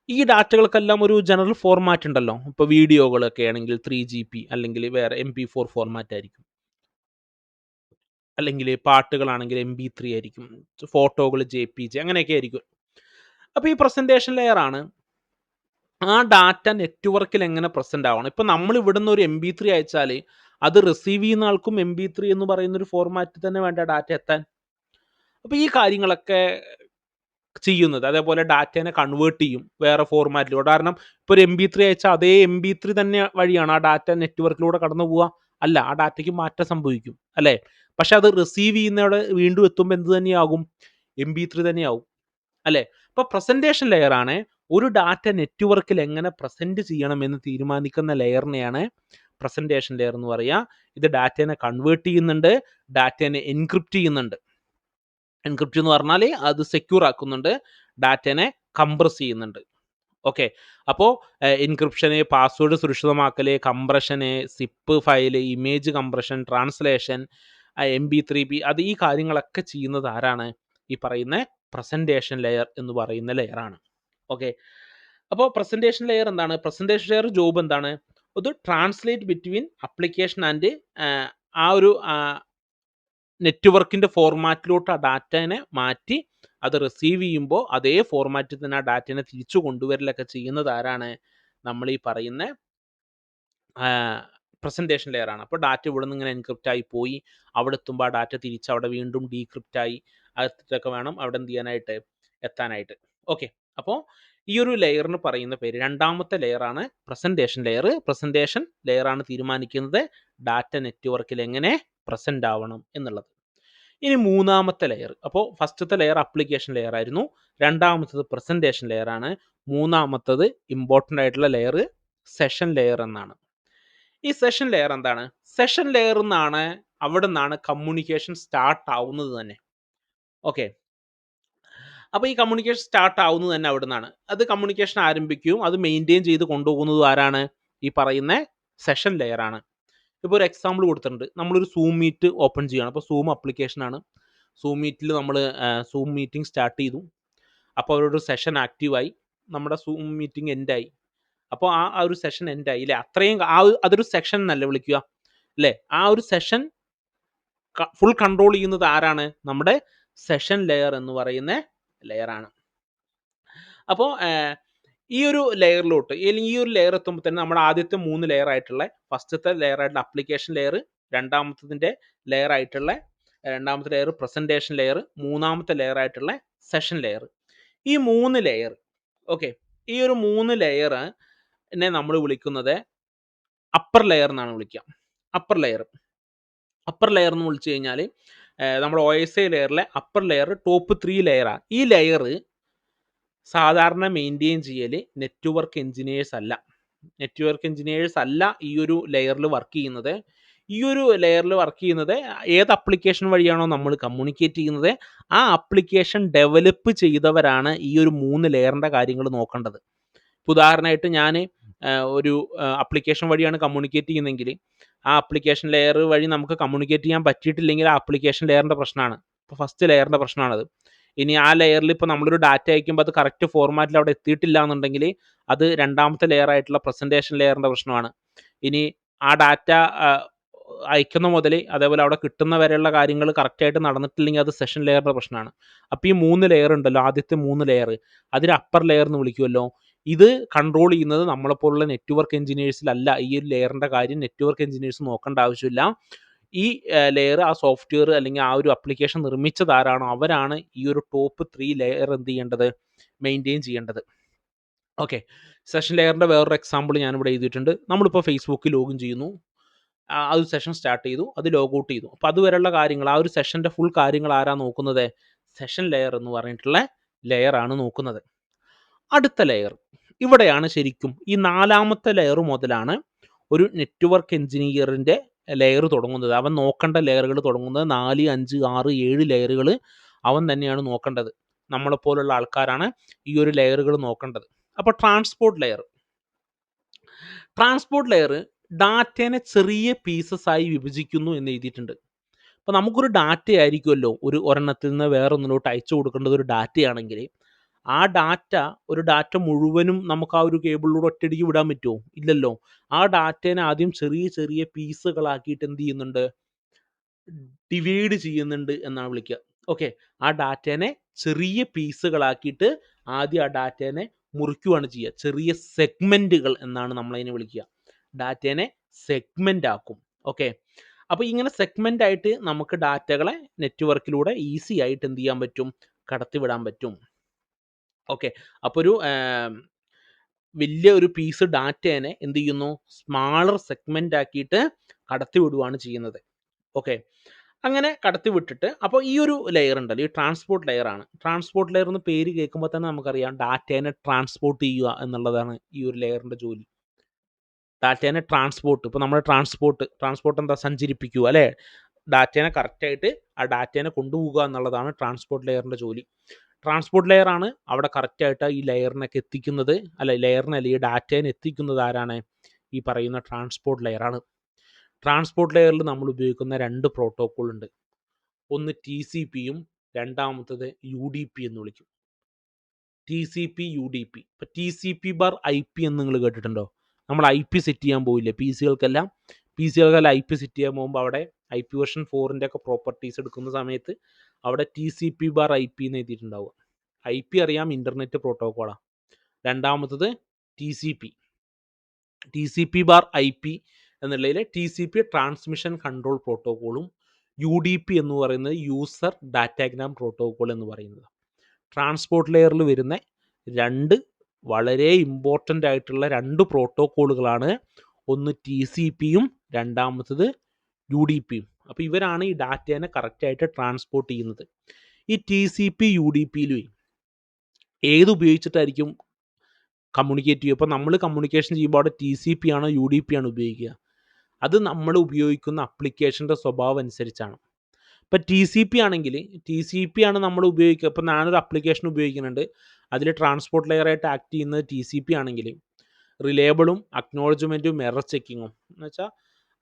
ഈ ഡാറ്റകൾക്കെല്ലാം ഒരു ജനറൽ ഫോർമാറ്റ് ഉണ്ടല്ലോ. ഇപ്പോൾ വീഡിയോകളൊക്കെ ആണെങ്കിൽ 3GP അല്ലെങ്കിൽ വേറെ MP4 ഫോർമാറ്റ് ആയിരിക്കും. അല്ലെങ്കിൽ പാട്ടുകളാണെങ്കിൽ MP3 ആയിരിക്കും. ഫോട്ടോകൾ JPG അങ്ങനെയൊക്കെ ആയിരിക്കും. അപ്പോൾ ഈ പ്രസൻറ്റേഷൻ ലെയർ ആണ് ആ ഡാറ്റ നെറ്റ്വർക്കിൽ എങ്ങനെ പ്രസൻറ്റ് ആവണം. ഇപ്പോൾ നമ്മൾ ഇവിടുന്ന് ഒരു MP3 അയച്ചാൽ അത് റിസീവ് ചെയ്യുന്ന ആൾക്കും MP3 എന്ന് പറയുന്ന ഒരു ഫോർമാറ്റിൽ തന്നെ വേണ്ട ഡാറ്റ എത്താൻ. അപ്പോൾ ഈ കാര്യങ്ങളൊക്കെ ചെയ്യുന്നത്. അതേപോലെ ഡാറ്റേനെ കൺവേർട്ട് ചെയ്യും വേറെ ഫോർമാറ്റിലൂടെ. കാരണം ഇപ്പോൾ ഒരു MP3 അയച്ചാൽ അതേ MP3 തന്നെ വഴിയാണ് ആ ഡാറ്റ നെറ്റ്വർക്കിലൂടെ കടന്നു പോവുക? അല്ല. ആ ഡാറ്റയ്ക്ക് മാറ്റം സംഭവിക്കും. അല്ലേ? പക്ഷെ അത് റിസീവ് ചെയ്യുന്നവിടെ വീണ്ടും എത്തുമ്പോൾ എന്ത് തന്നെയാകും? MP3 തന്നെയാവും. അല്ലേ? അപ്പോൾ പ്രസൻറ്റേഷൻ ലെയർ ആണ് ഒരു ഡാറ്റ നെറ്റ്വർക്കിൽ എങ്ങനെ പ്രസൻറ്റ് ചെയ്യണമെന്ന് തീരുമാനിക്കുന്ന ലെയറിനെയാണ് പ്രസൻറ്റേഷൻ ലെയർ എന്ന് പറയുക. ഇത് ഡാറ്റേനെ കൺവേർട്ട് ചെയ്യുന്നുണ്ട്, ഡാറ്റേനെ എൻക്രിപ്റ്റ് ചെയ്യുന്നുണ്ട്. എൻക്രിപ്റ്റ് എന്ന് പറഞ്ഞാൽ അത് സെക്യൂർ ആക്കുന്നുണ്ട്, ഡാറ്റേനെ കംപ്രസ് ചെയ്യുന്നുണ്ട്. ഓക്കെ. അപ്പോൾ എൻക്രിപ്ഷന്, പാസ്വേഡ് സുരക്ഷിതമാക്കൽ, കംപ്രഷന്, zip file, image compression, translation, MP3P അത് ഈ കാര്യങ്ങളൊക്കെ ചെയ്യുന്നത് ആരാണ്? ഈ പറയുന്ന പ്രസൻറ്റേഷൻ ലെയർ എന്ന് പറയുന്ന ലെയറാണ്. ഓക്കെ. അപ്പോൾ പ്രസൻറ്റേഷൻ ലെയർ എന്താണ്? പ്രസൻറ്റേഷൻ ലെയർ ജോബ് എന്താണ്? അത് ട്രാൻസ്ലേറ്റ് ബിറ്റ്വീൻ അപ്ലിക്കേഷൻ ആൻഡ് ആ ഒരു നെറ്റ്വർക്കിൻ്റെ ഫോർമാറ്റിലോട്ട് ആ ഡാറ്റേനെ മാറ്റി അത് റിസീവ് ചെയ്യുമ്പോൾ അതേ ഫോർമാറ്റിൽ തന്നെ ആ ഡാറ്റേനെ തിരിച്ചു കൊണ്ടുവരലൊക്കെ ചെയ്യുന്നത് ആരാണ്? നമ്മൾ ഈ പറയുന്ന പ്രസൻറ്റേഷൻ ലെയർ ആണ്. അപ്പോൾ ഡാറ്റ ഇവിടെ നിന്ന് ഇങ്ങനെ എൻക്രിപ്റ്റ് ആയി പോയി, അവിടെ എത്തുമ്പോൾ ആ ഡാറ്റ തിരിച്ച് അവിടെ വീണ്ടും ഡീക്രിപ്റ്റ് ആയി അതൊക്കെ വേണം അവിടെ എന്ത് ചെയ്യാനായിട്ട്? എത്താനായിട്ട്. ഓക്കെ. അപ്പോൾ ഈ ഒരു ലെയറിന് പറയുന്ന പേര് രണ്ടാമത്തെ ലെയറാണ് പ്രസൻറ്റേഷൻ ലെയർ. പ്രസൻറ്റേഷൻ ലെയറാണ് തീരുമാനിക്കുന്നത് ഡാറ്റ നെറ്റ്വർക്കിൽ എങ്ങനെ പ്രസൻറ്റ് ആവണം എന്നുള്ളത്. ഇനി മൂന്നാമത്തെ ലെയർ. അപ്പോൾ ഫസ്റ്റത്തെ ലെയർ അപ്ലിക്കേഷൻ ലെയർ ആയിരുന്നു, രണ്ടാമത്തത് പ്രസൻറ്റേഷൻ ലെയർ ആണ്, മൂന്നാമത്തത് ഇമ്പോർട്ടൻ്റ് ആയിട്ടുള്ള ലെയർ സെഷൻ ലെയർ എന്നാണ്. ഈ സെഷൻ ലെയർ എന്താണ്? സെഷൻ ലെയർ എന്നാണ് അവിടെ നിന്നാണ് കമ്മ്യൂണിക്കേഷൻ സ്റ്റാർട്ട് ആവുന്നത് തന്നെ. ഓക്കെ. അപ്പോൾ ഈ കമ്മ്യൂണിക്കേഷൻ സ്റ്റാർട്ട് ആവുന്നത് തന്നെ അവിടെ നിന്നാണ്. അത് കമ്മ്യൂണിക്കേഷൻ ആരംഭിക്കുകയും അത് മെയിൻറ്റെയിൻ ചെയ്ത് കൊണ്ടുപോകുന്നത് ആരാണ്? ഈ പറയുന്ന സെഷൻ ലെയർ ആണ്. ഇപ്പോൾ ഒരു എക്സാമ്പിൾ കൊടുത്തിട്ടുണ്ട്. നമ്മളൊരു സൂം മീറ്റ് ഓപ്പൺ ചെയ്യുകയാണ്. അപ്പോൾ സൂം ആപ്ലിക്കേഷനാണ്. സൂം മീറ്റിൽ നമ്മൾ സൂം മീറ്റിംഗ് സ്റ്റാർട്ട് ചെയ്തു. അപ്പോൾ അവരുടെ സെഷൻ ആക്റ്റീവായി, നമ്മുടെ സൂം മീറ്റിംഗ് എൻഡായി. അപ്പോൾ ആ ഒരു സെഷൻ എൻഡായി അല്ലേ? അത്രയും അതൊരു സെഷൻ എന്നല്ലേ വിളിക്കുക അല്ലേ? ആ ഒരു സെഷൻ ഫുൾ കൺട്രോൾ ചെയ്യുന്നത് ആരാണ്? നമ്മുടെ സെഷൻ ലെയർ എന്ന് പറയുന്ന ലെയറാണ്. അപ്പോൾ ഈ ഒരു ലെയറിലോട്ട് അല്ലെങ്കിൽ ഈ ഒരു ലെയർ എത്തുമ്പോൾ തന്നെ നമ്മുടെ ആദ്യത്തെ 3 ലെയർ ആയിട്ടുള്ള ഫസ്റ്റത്തെ ലെയർ ആയിട്ടുള്ള അപ്ലിക്കേഷൻ ലെയർ, രണ്ടാമത്തെ ലെയർ പ്രസൻറ്റേഷൻ ലെയർ, മൂന്നാമത്തെ ലെയർ ആയിട്ടുള്ള സെഷൻ ലെയർ. ഈ 3 ലെയർ ഓക്കെ. ഈ ഒരു 3 ലെയറിനെ നമ്മൾ വിളിക്കുന്നത് അപ്പർ ലെയർ എന്നാണ് വിളിക്കുക. അപ്പർ ലെയർ എന്ന് വിളിച്ചു കഴിഞ്ഞാൽ നമ്മുടെ OSI ലെയറിലെ അപ്പർ ലെയർ ടോപ്പ് 3 ലെയറാണ്. ഈ ലെയർ സാധാരണ മെയിൻറ്റെയിൻ ചെയ്യൽ നെറ്റ്വർക്ക് എഞ്ചിനീയേഴ്സ് അല്ല ഈ ഒരു ലെയറിൽ വർക്ക് ചെയ്യുന്നത്. ഈ ഒരു ലെയറിൽ വർക്ക് ചെയ്യുന്നത് ഏത് ആപ്ലിക്കേഷൻ വഴിയാണോ നമ്മൾ കമ്മ്യൂണിക്കേറ്റ് ചെയ്യുന്നത് ആ ആപ്ലിക്കേഷൻ ഡെവലപ്പ് ചെയ്തവരാണ് ഈ ഒരു 3 ലെയറിൻ്റെ കാര്യങ്ങൾ നോക്കേണ്ടത്. ഉദാഹരണമായിട്ട് ഞാൻ ഒരു ആപ്ലിക്കേഷൻ വഴിയാണ് കമ്മ്യൂണിക്കേറ്റ് ചെയ്യുന്നതെങ്കിൽ ആ ആപ്ലിക്കേഷൻ ലെയർ വഴി നമുക്ക് കമ്മ്യൂണിക്കേറ്റ് ചെയ്യാൻ പറ്റിയിട്ടില്ലെങ്കിൽ ആ ആപ്ലിക്കേഷൻ ലെയറിൻ്റെ പ്രശ്നമാണ്. ഇപ്പോൾ ഫസ്റ്റ് ലെയറിൻ്റെ പ്രശ്നമാണത്. ഇനി ആ ലെയറിൽ ഇപ്പോൾ നമ്മളൊരു ഡാറ്റ അയക്കുമ്പോൾ അത് കറക്റ്റ് ഫോർമാറ്റിൽ അവിടെ എത്തിയിട്ടില്ല എന്നുണ്ടെങ്കിൽ അത് രണ്ടാമത്തെ ലെയർ ആയിട്ടുള്ള പ്രസൻറ്റേഷൻ ലെയറിൻ്റെ പ്രശ്നമാണ്. ഇനി ആ ഡാറ്റ അയക്കുന്ന മുതൽ അതേപോലെ അവിടെ കിട്ടുന്ന വരെയുള്ള കാര്യങ്ങൾ കറക്റ്റായിട്ട് നടന്നിട്ടില്ലെങ്കിൽ അത് സെഷൻ ലെയറിൻ്റെ പ്രശ്നമാണ്. അപ്പോൾ ഈ 3 ലെയർ ഉണ്ടല്ലോ, ആദ്യത്തെ 3 ലെയർ അതിന് അപ്പർ ലെയർ എന്ന് വിളിക്കുമല്ലോ. ഇത് കൺട്രോൾ ചെയ്യുന്നത് നമ്മളെപ്പോലുള്ള നെറ്റ്വർക്ക് എഞ്ചിനീയേഴ്സിലല്ല. ഈ ഒരു ലെയറിൻ്റെ കാര്യം നെറ്റ്വർക്ക് എഞ്ചിനീയേഴ്സ് നോക്കേണ്ട ആവശ്യമില്ല. ഈ ലെയർ ആ സോഫ്റ്റ്വെയർ അല്ലെങ്കിൽ ആ ഒരു ആപ്ലിക്കേഷൻ നിർമ്മിച്ചത് ആരാണോ അവരാണ് ഈ ഒരു ടോപ്പ് 3 ലെയർ എന്ത് ചെയ്യേണ്ടത്? മെയിൻറ്റെയിൻ ചെയ്യേണ്ടത്. ഓക്കെ. സെഷൻ ലെയറിൻ്റെ വേറൊരു എക്സാമ്പിൾ ഞാനിവിടെ എഴുതിയിട്ടുണ്ട്. നമ്മളിപ്പോൾ ഫേസ്ബുക്കിൽ ലോഗിൻ ചെയ്യുന്നു, ആ ഒരു സെഷൻ സ്റ്റാർട്ട് ചെയ്തു, അത് ലോഗ് ഔട്ട് ചെയ്തു. അപ്പോൾ അതുവരെയുള്ള കാര്യങ്ങൾ ആ ഒരു സെഷൻ്റെ ഫുൾ കാര്യങ്ങൾ ആരാ നോക്കുന്നത്? സെഷൻ ലെയർ എന്ന് പറഞ്ഞിട്ടുള്ള ലെയർ ആണ് നോക്കുന്നത്. അടുത്ത ലെയർ ഇവിടെയാണ് ശരിക്കും ഈ 4ാമത്തെ ലെയർ മുതലാണ് ഒരു നെറ്റ്വർക്ക് എഞ്ചിനീയറിൻ്റെ ലെയർ തുടങ്ങുന്നത്, അവൻ നോക്കേണ്ട ലെയറുകൾ തുടങ്ങുന്നത് 4, 5, 6, 7 ലെയറുകൾ അവൻ തന്നെയാണ് നോക്കേണ്ടത്. നമ്മളെപ്പോലുള്ള ആൾക്കാരാണ് ഈ ഒരു ലെയറുകൾ നോക്കേണ്ടത്. അപ്പോൾ ട്രാൻസ്പോർട്ട് ലെയർ ഡാറ്റേനെ ചെറിയ പീസസ് ആയി വിഭജിക്കുന്നു എന്ന് എഴുതിയിട്ടുണ്ട്. അപ്പോൾ നമുക്കൊരു ഡാറ്റ ആയിരിക്കുമല്ലോ ഒരെണ്ണത്തിൽ നിന്ന് വേറൊന്നിലോട്ട് അയച്ചു കൊടുക്കേണ്ടത് ഒരു ഡാറ്റയാണെങ്കിൽ, ആ ഡാറ്റ മുഴുവനും നമുക്ക് ആ ഒരു കേബിളിലൂടെ ഒറ്റയടിക്ക് വിടാൻ പറ്റുമോ? ഇല്ലല്ലോ. ആ ഡാറ്റേനെ ആദ്യം ചെറിയ ചെറിയ പീസുകളാക്കിയിട്ട് എന്ത് ചെയ്യുന്നുണ്ട്? ഡിവൈഡ് ചെയ്യുന്നുണ്ട് എന്നാണ് വിളിക്കുക. ഓക്കെ, ആ ഡാറ്റേനെ ചെറിയ പീസുകളാക്കിയിട്ട് ആദ്യം ആ ഡാറ്റേനെ മുറിക്കുകയാണ് ചെയ്യുക. ചെറിയ സെഗ്മെന്റുകൾ എന്നാണ് നമ്മളതിനെ വിളിക്കുക. ഡാറ്റേനെ സെഗ്മെന്റ് ആക്കും. ഓക്കെ, അപ്പോൾ ഇങ്ങനെ സെഗ്മെന്റ് ആയിട്ട് നമുക്ക് ഡാറ്റകളെ നെറ്റ്വർക്കിലൂടെ ഈസി ആയിട്ട് എന്ത് ചെയ്യാൻ പറ്റും? കടത്തിവിടാൻ പറ്റും. ഓക്കെ, അപ്പോൾ വലിയ ഒരു പീസ് ഡാറ്റേനെ എന്ത് ചെയ്യുന്നു? സ്മാളർ സെഗ്മെന്റ് ആക്കിയിട്ട് കടത്തിവിടുകയാണ് ചെയ്യുന്നത്. ഓക്കെ, അങ്ങനെ കടത്തിവിട്ടിട്ട് അപ്പോൾ ഈ ഒരു ലെയർ ഉണ്ടല്ലോ, ഈ ട്രാൻസ്പോർട്ട് ലെയർ ആണ്. ട്രാൻസ്പോർട്ട് ലെയർ എന്ന് പേര് കേൾക്കുമ്പോൾ തന്നെ നമുക്കറിയാം ഡാറ്റേനെ ട്രാൻസ്പോർട്ട് ചെയ്യുക എന്നുള്ളതാണ് ഈ ഒരു ലെയറിൻ്റെ ജോലി. ഡാറ്റേനെ ട്രാൻസ്പോർട്ട്, ഇപ്പോൾ നമ്മൾ ട്രാൻസ്പോർട്ട് എന്താ? സഞ്ചരിപ്പിക്കുക അല്ലേ? ഡാറ്റേനെ കറക്റ്റായിട്ട് ആ ഡാറ്റേനെ കൊണ്ടുപോകുക എന്നുള്ളതാണ് ട്രാൻസ്പോർട്ട് ലെയറിൻ്റെ ജോലി. ട്രാൻസ്പോർട്ട് ലെയർ ആണ് അവിടെ കറക്റ്റായിട്ട് ഈ ലെയറിനൊക്കെ എത്തിക്കുന്നത്, അല്ലെങ്കിൽ ഈ ഡാറ്റേനെ എത്തിക്കുന്നത് ആരാണ്? ഈ പറയുന്ന ട്രാൻസ്പോർട്ട് ലെയറാണ്. ട്രാൻസ്പോർട്ട് ലെയറിൽ നമ്മൾ ഉപയോഗിക്കുന്ന 2 പ്രോട്ടോക്കോൾ ഉണ്ട്. ഒന്ന് TCPയും രണ്ടാമത്തത് UDP എന്ന് വിളിക്കും. TCP, UDP. ഇപ്പോൾ TCP/IP എന്ന് നിങ്ങൾ കേട്ടിട്ടുണ്ടോ? നമ്മൾ IP സെറ്റ് ചെയ്യാൻ പോയില്ലേ പി സികൾക്കെല്ലാം IP സെറ്റ് ചെയ്യാൻ പോകുമ്പോൾ അവിടെ IP വെർഷൻ 4ൻ്റെ ഒക്കെ പ്രോപ്പർട്ടീസ് എടുക്കുന്ന സമയത്ത് അവിടെ TCP/IP എന്ന് എഴുതിയിട്ടുണ്ടാവുക. IP അറിയാം, ഇൻ്റർനെറ്റ് പ്രോട്ടോക്കോളാണ്. രണ്ടാമത്തത് TCP/IP എന്നുള്ളതിൽ TCP ട്രാൻസ്മിഷൻ കൺട്രോൾ പ്രോട്ടോക്കോളും UDP എന്ന് പറയുന്നത് യൂസർ ഡാറ്റാഗ്രാം പ്രോട്ടോക്കോൾ എന്ന് പറയുന്നത്. ട്രാൻസ്പോർട്ട് ലെയറിൽ വരുന്ന 2 വളരെ ഇമ്പോർട്ടൻ്റ് ആയിട്ടുള്ള 2 പ്രോട്ടോക്കോളുകളാണ്. ഒന്ന് TCPയും രണ്ടാമത്തത് UDPയും. അപ്പോൾ ഇവരാണ് ഈ ഡാറ്റേനെ കറക്റ്റായിട്ട് ട്രാൻസ്പോർട്ട് ചെയ്യുന്നത്. ഈ TCP UDPയിലും ഏത് ഉപയോഗിച്ചിട്ടായിരിക്കും കമ്മ്യൂണിക്കേറ്റ് ചെയ്യുക? ഇപ്പോൾ നമ്മൾ കമ്മ്യൂണിക്കേഷൻ ചെയ്യുമ്പോൾ അവിടെ TCP ആണോ UDP ആണോ ഉപയോഗിക്കുക? അത് നമ്മൾ ഉപയോഗിക്കുന്ന അപ്ലിക്കേഷൻ്റെ സ്വഭാവം അനുസരിച്ചാണ്. ഇപ്പോൾ TCP ആണ് നമ്മൾ ഉപയോഗിക്കുക. ഇപ്പോൾ ഞാനൊരു ആപ്ലിക്കേഷൻ ഉപയോഗിക്കുന്നുണ്ട്, അതിൽ ട്രാൻസ്പോർട്ട് ലെയറായിട്ട് ആക്ട് ചെയ്യുന്നത് TCP ആണെങ്കിൽ റിലയബിളും അക്നോളജ്മെൻറ്റും എറർ ചെക്കിങ്ങും എന്ന് വെച്ചാൽ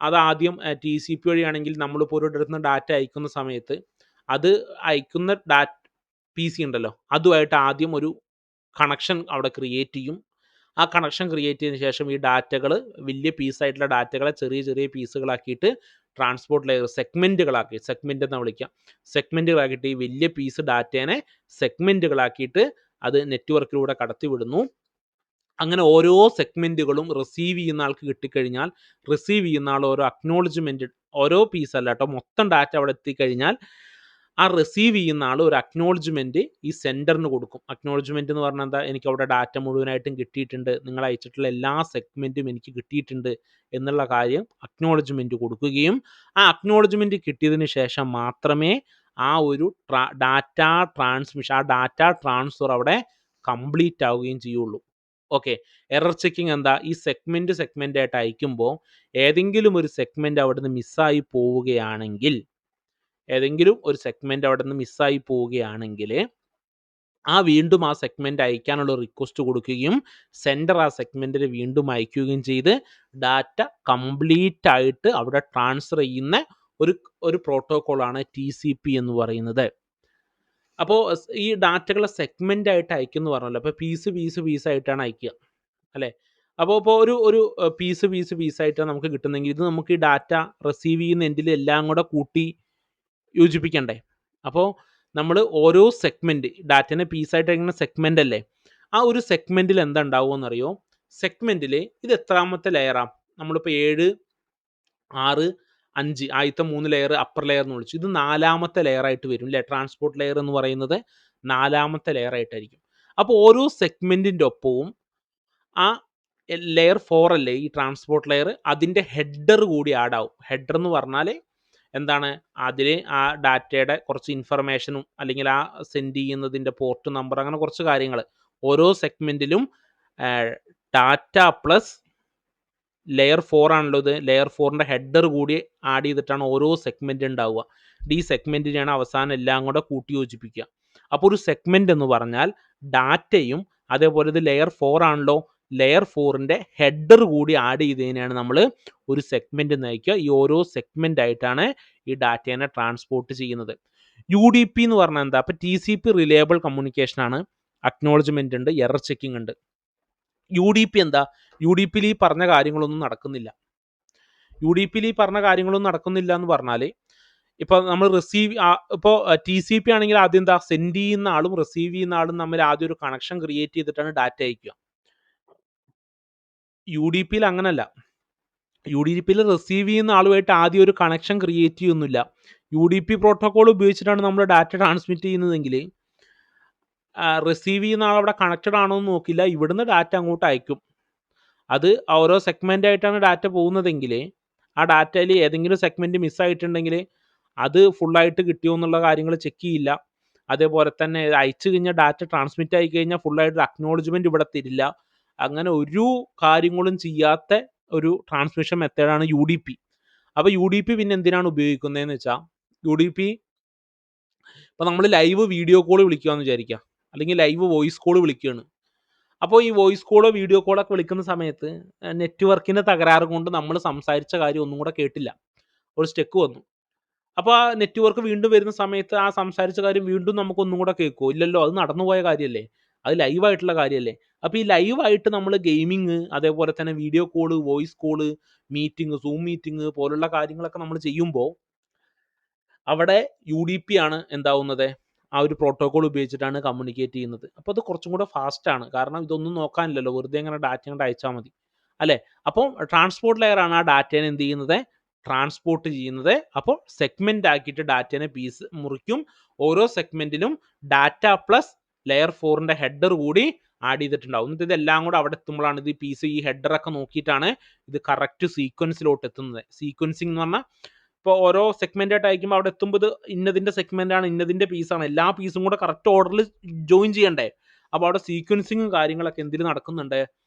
അത് ആദ്യം TCP വഴിയാണെങ്കിൽ നമ്മളിപ്പോൾ ഒരിടത്തു നിന്ന് ഡാറ്റ അയക്കുന്ന സമയത്ത് അത് അയക്കുന്ന PC ഉണ്ടല്ലോ, അതുമായിട്ട് ആദ്യം ഒരു കണക്ഷൻ അവിടെ ക്രിയേറ്റ് ചെയ്യും. ആ കണക്ഷൻ ക്രിയേറ്റ് ചെയ്തതിന് ശേഷം ഈ ഡാറ്റകൾ, വലിയ പീസായിട്ടുള്ള ഡാറ്റകളെ ചെറിയ ചെറിയ പീസുകളാക്കിയിട്ട് ട്രാൻസ്പോർട്ട് ലെയർ സെഗ്മെൻ്റ് എന്ന് വിളിക്കാം, സെഗ്മെൻറ്റുകളാക്കിയിട്ട് ഈ വലിയ പീസ് ഡാറ്റേനെ സെഗ്മെൻറ്റുകളാക്കിയിട്ട് അത് നെറ്റ്വർക്കിലൂടെ കടത്തിവിടുന്നു. അങ്ങനെ ഓരോ സെഗ്മെൻറ്റുകളും റിസീവ് ചെയ്യുന്ന ആൾക്ക് കിട്ടിക്കഴിഞ്ഞാൽ റിസീവ് ചെയ്യുന്ന ആൾ ഓരോ അക്നോളജ്മെൻറ്റ്, ഓരോ പീസല്ല കേട്ടോ, മൊത്തം ഡാറ്റ അവിടെ എത്തിക്കഴിഞ്ഞാൽ ആ റിസീവ് ചെയ്യുന്ന ആൾ ഒരു അക്നോളജ്മെൻറ്റ് ഈ സെൻഡറിന് കൊടുക്കും. അക്നോളജ്മെൻറ്റ് എന്ന് പറഞ്ഞാൽ എന്താ? എനിക്ക് അവിടെ ഡാറ്റ മുഴുവനായിട്ടും കിട്ടിയിട്ടുണ്ട്, നിങ്ങൾ അയച്ചിട്ടുള്ള എല്ലാ സെഗ്മെൻറ്റും എനിക്ക് കിട്ടിയിട്ടുണ്ട് എന്നുള്ള കാര്യം അക്നോളജ്മെൻറ്റ് കൊടുക്കുകയും ആ അക്നോളജ്മെൻറ്റ് കിട്ടിയതിന് ശേഷം മാത്രമേ ആ ഒരു ഡാറ്റ ട്രാൻസ്ഫർ അവിടെ കംപ്ലീറ്റ് ആവുകയും ചെയ്യുള്ളൂ. ഓക്കെ, എറർ ചെക്കിങ് എന്താ? ഈ സെഗ്മെൻ്റ് ആയിട്ട് അയക്കുമ്പോൾ ഏതെങ്കിലും ഒരു സെഗ്മെൻറ്റ് അവിടെ നിന്ന് മിസ്സായി പോവുകയാണെങ്കിൽ വീണ്ടും ആ സെഗ്മെൻറ്റ് അയക്കാനുള്ള റിക്വസ്റ്റ് കൊടുക്കുകയും സെൻഡർ ആ സെഗ്മെൻറ്റിൽ വീണ്ടും അയക്കുകയും ചെയ്ത് ഡാറ്റ കംപ്ലീറ്റ് ആയിട്ട് അവിടെ ട്രാൻസ്ഫർ ചെയ്യുന്ന ഒരു പ്രോട്ടോക്കോളാണ് TCP എന്ന് പറയുന്നത്. അപ്പോൾ ഈ ഡാറ്റകളെ സെഗ്മെൻ്റ് ആയിട്ട് അയക്കുമെന്ന് പറഞ്ഞല്ലോ, അപ്പോൾ പീസ് ആയിട്ടാണ് അയക്കുക അല്ലേ? അപ്പോൾ ഒരു പീസായിട്ടാണ് നമുക്ക് കിട്ടുന്നെങ്കിൽ ഇത് നമുക്ക് ഈ ഡാറ്റ റിസീവ് ചെയ്യുന്ന എൻഡിൽ എല്ലാം കൂടെ കൂട്ടി യോജിപ്പിക്കണ്ടേ? അപ്പോൾ നമ്മൾ ഓരോ ഡാറ്റേനെ പീസായിട്ട് അയക്കുന്ന സെഗ്മെൻ്റ് അല്ലേ, ആ ഒരു സെഗ്മെൻറ്റിൽ എന്താ ഉണ്ടാവുമെന്നറിയോ? സെഗ്മെൻറ്റിൽ ഇത് എത്രാമത്തെ ലെയറാണ്? നമ്മളിപ്പോൾ 7, 6, 5 ആദ്യത്തെ 3 ലെയർ അപ്പർ ലെയർ എന്ന് വിളിച്ചു. ഇത് 4ാമത്തെ ലെയറായിട്ട് വരും അല്ലേ? ട്രാൻസ്പോർട്ട് ലെയർ എന്ന് പറയുന്നത് 4ാമത്തെ ലെയറായിട്ടായിരിക്കും. അപ്പോൾ ഓരോ സെഗ്മെൻറ്റിൻ്റെ ഒപ്പവും ആ ലെയർ 4 അല്ലേ ഈ ട്രാൻസ്പോർട്ട് ലെയർ, അതിൻ്റെ ഹെഡർ കൂടി ആഡ് ആവും. ഹെഡർ എന്ന് പറഞ്ഞാൽ എന്താണ്? അതിൽ ആ ഡാറ്റയുടെ കുറച്ച് ഇൻഫർമേഷനും അല്ലെങ്കിൽ ആ സെൻഡ് ചെയ്യുന്നതിൻ്റെ പോർട്ട് നമ്പർ, അങ്ങനെ കുറച്ച് കാര്യങ്ങൾ ഓരോ സെഗ്മെൻറ്റിലും ഡാറ്റ പ്ലസ് ലെയർ 4 ആണല്ലോ ഇത്. ലെയർ 4ന്റെ ഹെഡർ കൂടി ആഡ് ചെയ്തിട്ടാണ് ഓരോ സെഗ്മെന്റ് ഉണ്ടാവുക. ഈ സെഗ്മെന്റിനെയാണ് അവസാനം എല്ലാം കൂടെ കൂട്ടി യോജിപ്പിക്കുക. അപ്പോൾ ഒരു സെഗ്മെന്റ് എന്ന് പറഞ്ഞാൽ ഡാറ്റയും അതേപോലെ ഇത് ലെയർ 4 ആണല്ലോ, ലെയർ 4ന്റെ ഹെഡർ കൂടി ആഡ് ചെയ്തതിനാണ് നമ്മൾ ഒരു സെഗ്മെന്റ് നയിക്കുക. ഈ ഓരോ സെഗ്മെന്റ് ആയിട്ടാണ് ഈ ഡാറ്റേനെ ട്രാൻസ്പോർട്ട് ചെയ്യുന്നത്. UDP എന്ന് പറഞ്ഞാൽ എന്താ? അപ്പോൾ TCP റിലയബിൾ കമ്മ്യൂണിക്കേഷൻ ആണ്, അക്നോളജ്മെന്റ് ഉണ്ട്, എറർ ചെക്കിംഗ് ഉണ്ട്. UDP എന്താ? UDPയിൽ ഈ പറഞ്ഞ കാര്യങ്ങളൊന്നും നടക്കുന്നില്ല. UDPയിൽ ഈ പറഞ്ഞ കാര്യങ്ങളൊന്നും നടക്കുന്നില്ല എന്ന് പറഞ്ഞാൽ ഇപ്പോൾ നമ്മൾ ഇപ്പോൾ TCP ആണെങ്കിൽ ആദ്യം എന്താ, സെൻഡ് ചെയ്യുന്ന ആളും റിസീവ് ചെയ്യുന്ന ആളും തമ്മിൽ ആദ്യം ഒരു കണക്ഷൻ ക്രിയേറ്റ് ചെയ്തിട്ടാണ് ഡാറ്റ അയക്കുക. UDPയിൽ അങ്ങനല്ല. UDPയിൽ റിസീവ് ചെയ്യുന്ന ആളുമായിട്ട് ആദ്യം ഒരു കണക്ഷൻ ക്രിയേറ്റ് ചെയ്യുന്നില്ല. UDP പ്രോട്ടോകോൾ ഉപയോഗിച്ചിട്ടാണ് നമ്മൾ ഡാറ്റ ട്രാൻസ്മിറ്റ് ചെയ്യുന്നതെങ്കിൽ റിസീവ് ചെയ്യുന്ന ആൾ അവിടെ കണക്റ്റഡ് ആണോ എന്ന് നോക്കില്ല, ഇവിടുന്ന് ഡാറ്റ അങ്ങോട്ട് അയക്കും. അത് ഓരോ സെഗ്മെന്റ് ആയിട്ടാണ് ഡാറ്റ പോകുന്നതെങ്കിൽ ആ ഡാറ്റയിൽ ഏതെങ്കിലും സെഗ്മെന്റ് മിസ്സായിട്ടുണ്ടെങ്കിൽ അത് ഫുള്ളായിട്ട് കിട്ടിയോ എന്നുള്ള കാര്യങ്ങൾ ചെക്ക് ചെയ്യില്ല. അതേപോലെ തന്നെ അയച്ചു കഴിഞ്ഞാൽ ഡാറ്റ ട്രാൻസ്മിറ്റ് ആയി കഴിഞ്ഞാൽ ഫുള്ളായിട്ട് അക്നോളജ്മെന്റ് ഇവിടെ തരില്ല. അങ്ങനെ ഒരു കാര്യങ്ങളും ചെയ്യാത്ത ഒരു ട്രാൻസ്മിഷൻ മെത്തേഡാണ് UDP. അപ്പോൾ UDP പിന്നെ എന്തിനാണ് ഉപയോഗിക്കുന്നതെന്ന് വെച്ചാൽ, UDP ഇപ്പോൾ നമ്മൾ ലൈവ് വീഡിയോ കോൾ വിളിക്കുകയെന്ന് വിചാരിക്കുക, അല്ലെങ്കിൽ ലൈവ് വോയിസ് കോൾ വിളിക്കുകയാണ്. അപ്പോൾ ഈ വോയിസ് കോളോ വീഡിയോ കോളൊക്കെ വിളിക്കുന്ന സമയത്ത് നെറ്റ്വർക്കിൻ്റെ തകരാറ് കൊണ്ട് നമ്മൾ സംസാരിച്ച കാര്യം ഒന്നും കൂടെ കേട്ടില്ല, ഒരു സ്റ്റെക്ക് വന്നു. അപ്പോൾ ആ നെറ്റ്വർക്ക് വീണ്ടും വരുന്ന സമയത്ത് ആ സംസാരിച്ച കാര്യം വീണ്ടും നമുക്കൊന്നും കൂടെ കേൾക്കുമോ? ഇല്ലല്ലോ, അത് നടന്നുപോയ കാര്യമല്ലേ, അത് ലൈവായിട്ടുള്ള കാര്യമല്ലേ. അപ്പോൾ ഈ ലൈവായിട്ട് നമ്മൾ ഗെയിമിങ്, അതേപോലെ തന്നെ video call, voice call, meeting, zoom meeting പോലുള്ള കാര്യങ്ങളൊക്കെ നമ്മൾ ചെയ്യുമ്പോൾ അവിടെ UDP ആണ് എന്താവുന്നത്, ആ ഒരു പ്രോട്ടോകോൾ ഉപയോഗിച്ചിട്ടാണ് കമ്മ്യൂണിക്കേറ്റ് ചെയ്യുന്നത്. അപ്പോൾ അത് കുറച്ചും കൂടെ ഫാസ്റ്റാണ്, കാരണം ഇതൊന്നും നോക്കാനില്ലല്ലോ, വെറുതെ അങ്ങനെ ഡാറ്റ അങ്ങോട്ട് അയച്ചാൽ മതി അല്ലേ. അപ്പോൾ ട്രാൻസ്പോർട്ട് ലെയർ ആണ് ആ ഡാറ്റേനെ എന്ത് ചെയ്യുന്നത്, ട്രാൻസ്പോർട്ട് ചെയ്യുന്നത്. അപ്പോൾ സെഗ്മെന്റ് ആക്കിയിട്ട് ഡാറ്റേനെ പീസ് മുറിക്കും. ഓരോ സെഗ്മെന്റിലും ഡാറ്റ പ്ലസ് ലെയർ 4ന്റെ ഹെഡർ കൂടി ആഡ് ചെയ്തിട്ടുണ്ടാവും. എന്നിട്ട് ഇതെല്ലാം കൂടെ അവിടെ എത്തുമ്പോഴാണ് ഇത് പീസ്, ഈ ഹെഡറൊക്കെ നോക്കിയിട്ടാണ് ഇത് കറക്റ്റ് സീക്വൻസിലോട്ട് എത്തുന്നത്. സീക്വൻസിങ് എന്ന് പറഞ്ഞാൽ ഇപ്പോൾ ഓരോ സെഗ്മെന്റ് ആയിട്ട് അയക്കുമ്പോൾ അവിടെ എത്തുമ്പോൾ ഇത് ഇന്നതിൻ്റെ സെഗ്മെന്റ് ആണ്, ഇന്നതിൻ്റെ പീസാണ്, എല്ലാ പീസും കൂടെ കറക്റ്റ് ഓർഡറിൽ ജോയിൻ ചെയ്യണ്ടേ. അപ്പോൾ അവിടെ സീക്വൻസിങ്ങും കാര്യങ്ങളൊക്കെ എന്തിൽ നടക്കുന്നുണ്ട്,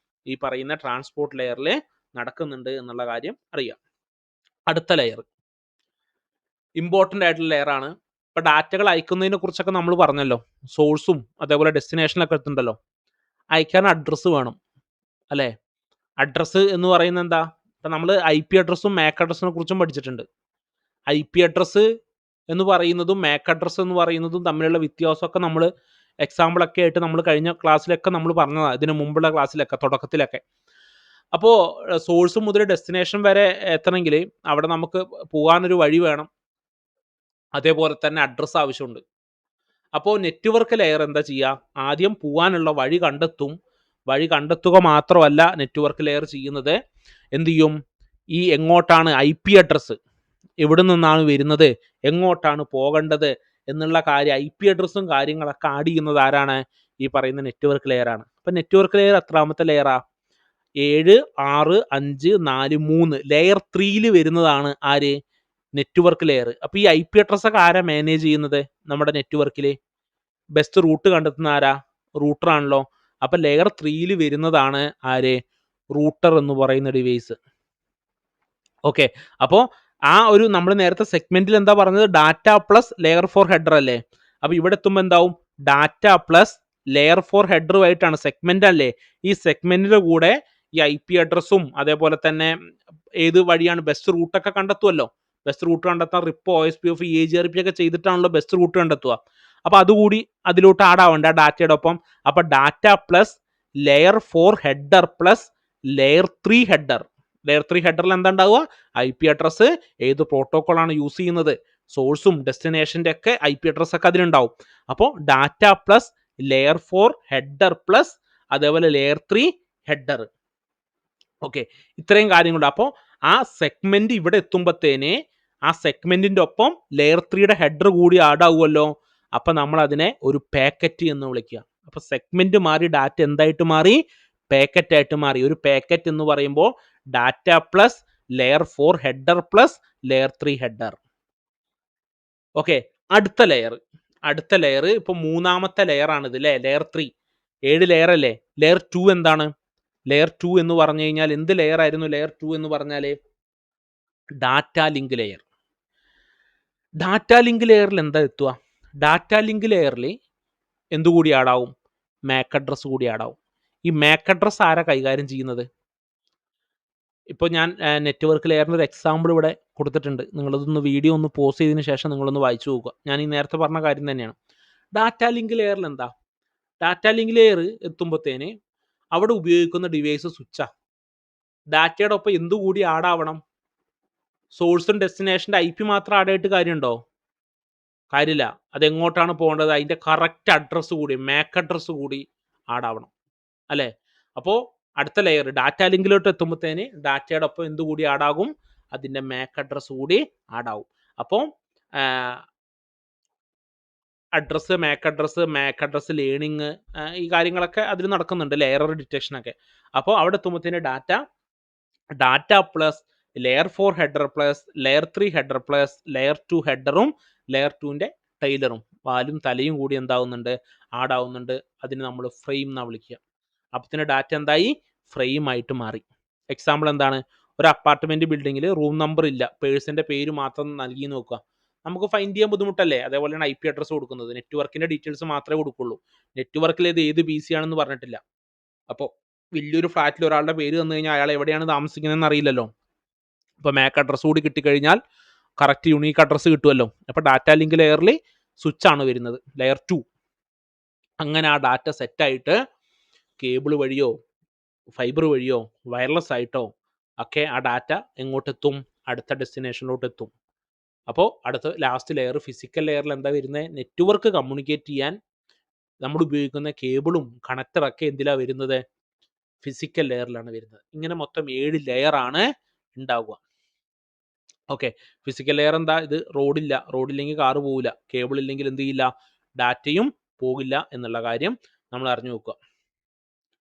ഈ പറയുന്ന ട്രാൻസ്പോർട്ട് ലെയറിൽ നടക്കുന്നുണ്ട് എന്നുള്ള കാര്യം അറിയാം. അടുത്ത ലെയർ ഇമ്പോർട്ടൻ്റ് ആയിട്ടുള്ള ലെയർ ആണ്. ഇപ്പോൾ ഡാറ്റകൾ അയക്കുന്നതിനെ കുറിച്ചൊക്കെ നമ്മൾ പറഞ്ഞല്ലോ, സോഴ്സും അതേപോലെ ഡെസ്റ്റിനേഷനൊക്കെ എത്തുന്നുണ്ടല്ലോ. അയക്കാൻ അഡ്രസ്സ് വേണം അല്ലേ. അഡ്രസ്സ് എന്ന് പറയുന്നത് എന്താ, ഇപ്പം നമ്മൾ IP അഡ്രസ്സും MAC അഡ്രസ്സിനെ കുറിച്ചും പഠിച്ചിട്ടുണ്ട്. IP അഡ്രസ്സ് എന്ന് പറയുന്നതും MAC അഡ്രസ്സ് എന്ന് പറയുന്നതും തമ്മിലുള്ള വ്യത്യാസമൊക്കെ നമ്മൾ എക്സാമ്പിളൊക്കെ ആയിട്ട് നമ്മൾ കഴിഞ്ഞ ക്ലാസ്സിലൊക്കെ നമ്മൾ പറഞ്ഞതാണ്, ഇതിന് മുമ്പുള്ള ക്ലാസ്സിലൊക്കെ തുടക്കത്തിലൊക്കെ. അപ്പോൾ സോഴ്സ് മുതൽ ഡെസ്റ്റിനേഷൻ വരെ എത്തണമെങ്കിൽ അവിടെ നമുക്ക് പോകാനൊരു വഴി വേണം, അതേപോലെ തന്നെ അഡ്രസ്സ് ആവശ്യമുണ്ട്. അപ്പോൾ നെറ്റ്വർക്ക് ലെയർ എന്താ ചെയ്യുക, ആദ്യം പോകാനുള്ള വഴി കണ്ടെത്തും. വഴി കണ്ടെത്തുക മാത്രമല്ല നെറ്റ്വർക്ക് ലെയർ ചെയ്യുന്നത്, എന്ത് ചെയ്യും, ഈ എങ്ങോട്ടാണ് IP അഡ്രസ്സ്, എവിടെ നിന്നാണ് വരുന്നത്, എങ്ങോട്ടാണ് പോകേണ്ടത് എന്നുള്ള കാര്യം, IP അഡ്രസ്സും കാര്യങ്ങളൊക്കെ ആഡ് ചെയ്യുന്നത് ആരാണ്, ഈ പറയുന്ന നെറ്റ്വർക്ക് ലെയർ ആണ്. അപ്പം നെറ്റ്വർക്ക് ലെയർ എത്രാമത്തെ ലെയറാ, 7, 6, 5, 4, 3 ലെയർ 3യിൽ വരുന്നതാണ് ആര്, നെറ്റ്വർക്ക് ലെയർ. അപ്പോൾ ഈ IP അഡ്രസ്സൊക്കെ ആരാ മാനേജ് ചെയ്യുന്നത് നമ്മുടെ നെറ്റ്വർക്കിൽ, ബെസ്റ്റ് റൂട്ട് കണ്ടെത്തുന്ന ആരാ, റൂട്ടർ ആണല്ലോ. അപ്പം ലെയർ 3യിൽ വരുന്നതാണ് ആര്, റൂട്ടർ എന്ന് പറയുന്ന ഡിവൈസ്. ഓക്കെ, അപ്പോൾ ആ ഒരു നമ്മൾ നേരത്തെ സെഗ്മെന്റിൽ എന്താ പറഞ്ഞത്, ഡാറ്റ പ്ലസ് ലെയർ 4 ഹെഡർ അല്ലേ. അപ്പോൾ ഇവിടെ എത്തുമ്പോൾ എന്താവും, ഡാറ്റ പ്ലസ് ലെയർ 4 ഹെഡറുമായിട്ടാണ്, സെഗ്മെന്റ് അല്ലേ. ഈ സെഗ്മെന്റിന്റെ കൂടെ ഈ IP അഡ്രസ്സും അതേപോലെ തന്നെ ഏത് വഴിയാണ് ബെസ്റ്റ് റൂട്ടൊക്കെ കണ്ടെത്തുമല്ലോ. ബെസ്റ്റ് റൂട്ട് കണ്ടെത്താൻ റിപ്പോ OSPF AGRP ഒക്കെ ചെയ്തിട്ടാണല്ലോ ബെസ്റ്റ് റൂട്ട് കണ്ടെത്തുക. അപ്പോൾ അതുകൂടി അതിലോട്ട് ആഡ് ആവണ്ട ഡാറ്റയുടെ ഒപ്പം. അപ്പോൾ data plus layer 4 header plus layer 3 header. Layer 3 ഹെഡറിൽ എന്താ ഉണ്ടാവുക, IP അഡ്രസ്സ്, ഏത് പ്രോട്ടോകോളാണ് യൂസ് ചെയ്യുന്നത്, സോഴ്സും ഡെസ്റ്റിനേഷൻ്റെ ഒക്കെ IP അഡ്രസ്സ് ഒക്കെ അതിലുണ്ടാവും. അപ്പോൾ data plus layer 4 header plus അതേപോലെ ലെയർ 3 ഹെഡർ. ഓക്കെ, ഇത്രയും കാര്യങ്ങളുണ്ട്. അപ്പോൾ ആ സെഗ്മെന്റ് ഇവിടെ എത്തുമ്പോഴത്തേനെ ആ സെഗ്മെന്റിന്റെ ഒപ്പം ലെയർ 3യുടെ ഹെഡർ കൂടി ആഡ് ആവുമല്ലോ. അപ്പം നമ്മൾ അതിനെ ഒരു പാക്കറ്റ് എന്ന് വിളിക്കുക. അപ്പോൾ സെഗ്മെന്റ് മാറി ഡാറ്റ എന്തായിട്ട് മാറി, പാക്കറ്റ് ആയിട്ട് മാറി. ഒരു പാക്കറ്റ് എന്ന് പറയുമ്പോൾ data plus layer 4 header plus layer 3 header. Okay, അടുത്ത ലെയർ ഇപ്പോൾ മൂന്നാമത്തെ ലെയർ ആണ് ഇത് അല്ലേ, ലെയർ 3. 7 ലെയർ അല്ലേ. ലെയർ 2 എന്താണ്, ലെയർ 2 എന്ന് പറഞ്ഞു കഴിഞ്ഞാൽ എന്ത് ലെയർ ആയിരുന്നു ലെയർ 2 എന്ന് പറഞ്ഞാൽ? Data link layer. Data link ലെയറിൽ എന്താ എത്തുക? ഡാറ്റ ലിങ്ക് ലെയറിൽ എന്തുകൂടി ആഡാവും? മാക് അഡ്രസ്സ് കൂടി ആഡാവും. ഈ മാക് അഡ്രസ്സ് ആരാ കൈകാര്യം ചെയ്യുന്നത്? ഇപ്പോൾ ഞാൻ നെറ്റ്വർക്ക് ലെയറിൻ്റെ ഒരു എക്സാമ്പിൾ ഇവിടെ കൊടുത്തിട്ടുണ്ട്. നിങ്ങളതൊന്ന് വീഡിയോ ഒന്ന് പോസ് ചെയ്തതിന് ശേഷം നിങ്ങളൊന്ന് വായിച്ചു നോക്കുക. ഞാൻ ഈ നേരത്തെ പറഞ്ഞ കാര്യം തന്നെയാണ്. ഡാറ്റ ലിങ്ക് ലെയറിൽ എന്താ? ഡാറ്റ ലിങ്ക് ലെയർ എത്തുമ്പോഴത്തേന് അവിടെ ഉപയോഗിക്കുന്ന ഡിവൈസ് സ്വിച്ചാ. ഡാറ്റയുടെ ഒപ്പം എന്തുകൂടി ആഡാവണം? സോഴ്സും ഡെസ്റ്റിനേഷൻ്റെ IP മാത്രം ആഡായിട്ട് കാര്യമുണ്ടോ? കാര്യമില്ല. അതെങ്ങോട്ടാണ് പോകേണ്ടത്? അതിൻ്റെ കറക്റ്റ് അഡ്രസ്സ് കൂടി, മാക് അഡ്രസ്സ് കൂടി ആഡാവണം അല്ലേ? അപ്പോൾ അടുത്ത ലെയർ ഡാറ്റ ലിങ്കിലോട്ട് എത്തുമ്പോഴത്തേന് ഡാറ്റയുടെ ഒപ്പം എന്തുകൂടി ആഡാകും? അതിൻ്റെ മാക് അഡ്രസ്സ് കൂടി ആഡാവും. അപ്പോൾ അഡ്രസ്സ്, മാക് അഡ്രസ്സ് ലേണിങ്, ഈ കാര്യങ്ങളൊക്കെ അതിൽ നടക്കുന്നുണ്ട്, ലെയർ ഡിറ്റക്ഷനൊക്കെ. അപ്പോൾ അവിടെ എത്തുമ്പോഴത്തേന് data plus layer 4 header plus layer 3 header plus layer 2 ഹെഡറും ലെയർ 2ൻ്റെ ടൈലറും വാലും തലയും കൂടി എന്താവുന്നുണ്ട്? ആഡാവുന്നുണ്ട്. അതിന് നമ്മൾ ഫ്രെയിം എന്നാണ് വിളിക്കുക. അപ്പത്തിന് ഡാറ്റ എന്തായി? ഫ്രെയിം ആയിട്ട് മാറി. എക്സാമ്പിൾ എന്താണ്? ഒരു അപ്പാർട്ട്മെൻറ്റ് ബിൽഡിങ്ങിൽ റൂം നമ്പർ ഇല്ല, പേഴ്സൻ്റെ പേര് മാത്രം നൽകി നോക്കുക. നമുക്ക് ഫൈൻഡ് ചെയ്യാൻ ബുദ്ധിമുട്ടല്ലേ? അതേപോലെയാണ് IP അഡ്രസ്സ് കൊടുക്കുന്നത്. നെറ്റ്വർക്കിൻ്റെ ഡീറ്റെയിൽസ് മാത്രമേ കൊടുക്കുള്ളൂ. നെറ്റ്വർക്കിലേത് ഏത് PC ആണെന്ന് പറഞ്ഞിട്ടില്ല. അപ്പോൾ വലിയൊരു ഫ്ലാറ്റിൽ ഒരാളുടെ പേര് തന്നു കഴിഞ്ഞാൽ അയാൾ എവിടെയാണ് താമസിക്കുന്നതെന്ന് അറിയില്ലല്ലോ. ഇപ്പോൾ മാക് അഡ്രസ്സ് കൂടി കിട്ടിക്കഴിഞ്ഞാൽ കറക്റ്റ് യുണീക്ക് അഡ്രസ്സ് കിട്ടുമല്ലോ. അപ്പോൾ ഡാറ്റ ലിങ്ക് ലെയറിൽ സ്വിച്ചാണ് വരുന്നത്, ലെയർ 2. അങ്ങനെ ആ ഡാറ്റ സെറ്റായിട്ട് കേബിൾ വഴിയോ ഫൈബർ വഴിയോ വയർലെസ് ആയിട്ടോ ഒക്കെ ആ ഡാറ്റ എങ്ങോട്ടെത്തും? അടുത്ത ഡെസ്റ്റിനേഷനിലോട്ട് എത്തും. അപ്പോൾ അടുത്ത ലാസ്റ്റ് ലെയർ ഫിസിക്കൽ ലെയറിൽ എന്താ വരുന്നത്? നെറ്റ്വർക്ക് കമ്മ്യൂണിക്കേറ്റ് ചെയ്യാൻ നമ്മൾ ഉപയോഗിക്കുന്ന കേബിളും കണക്ടറൊക്കെ എന്തിലാണ് വരുന്നത്? ഫിസിക്കൽ ലെയറിലാണ് വരുന്നത്. ഇങ്ങനെ മൊത്തം 7 ലെയറാണ് ഉണ്ടാവുക. ഓക്കെ, ഫിസിക്കൽ ലെയർ എന്താ? ഇത് റോഡില്ലെങ്കിൽ കാറ് പോകില്ല, കേബിൾ ഇല്ലെങ്കിൽ എന്ത് ചെയ്യില്ല? ഡാറ്റയും പോകില്ല എന്നുള്ള കാര്യം നമ്മൾ അറിഞ്ഞു വെക്കുക.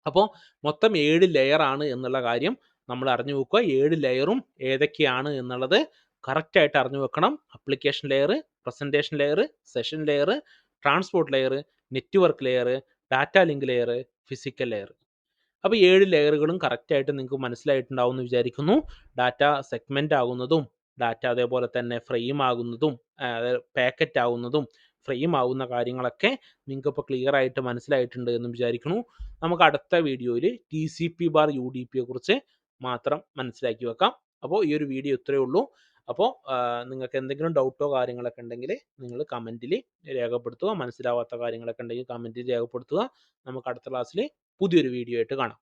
അപ്പോൾ മൊത്തം 7 ലെയറാണ് എന്നുള്ള കാര്യം നമ്മൾ അറിഞ്ഞു വെക്കുക. 7 ലെയറും ഏതൊക്കെയാണ് എന്നുള്ളത് കറക്റ്റായിട്ട് അറിഞ്ഞു വെക്കണം. Application layer, presentation layer, session layer, transport layer, network layer, data link layer, physical layer. അപ്പോൾ 7 ലെയറുകളും കറക്റ്റായിട്ട് നിങ്ങൾക്ക് മനസ്സിലായിട്ടുണ്ടാവും എന്ന് വിചാരിക്കുന്നു. ഡാറ്റ സെഗ്മെൻ്റ് ആകുന്നതും ഡാറ്റ അതേപോലെ തന്നെ ഫ്രെയിം ആകുന്നതും പാക്കറ്റ് ആകുന്നതും ഫ്രെയിം ആകുന്ന കാര്യങ്ങളൊക്കെ നിങ്ങൾക്ക് ഇപ്പോൾ ക്ലിയർ ആയിട്ട് മനസ്സിലായിട്ടുണ്ട് എന്ന് വിചാരിക്കുന്നു. നമുക്ക് അടുത്ത വീഡിയോയിൽ TCP/UDP കുറിച്ച് മാത്രം മനസ്സിലാക്കി വെക്കാം. അപ്പോൾ ഈ ഒരു വീഡിയോ ഇത്രയേ ഉള്ളൂ. അപ്പോൾ നിങ്ങൾക്ക് എന്തെങ്കിലും ഡൗട്ടോ കാര്യങ്ങളൊക്കെ ഉണ്ടെങ്കിൽ നിങ്ങൾ കമൻറ്റിൽ രേഖപ്പെടുത്തുക. മനസ്സിലാവാത്ത കാര്യങ്ങളൊക്കെ ഉണ്ടെങ്കിൽ കമൻറ്റിൽ രേഖപ്പെടുത്തുക. നമുക്ക് അടുത്ത ക്ലാസ്സിൽ പുതിയൊരു വീഡിയോ ആയിട്ട് കാണാം.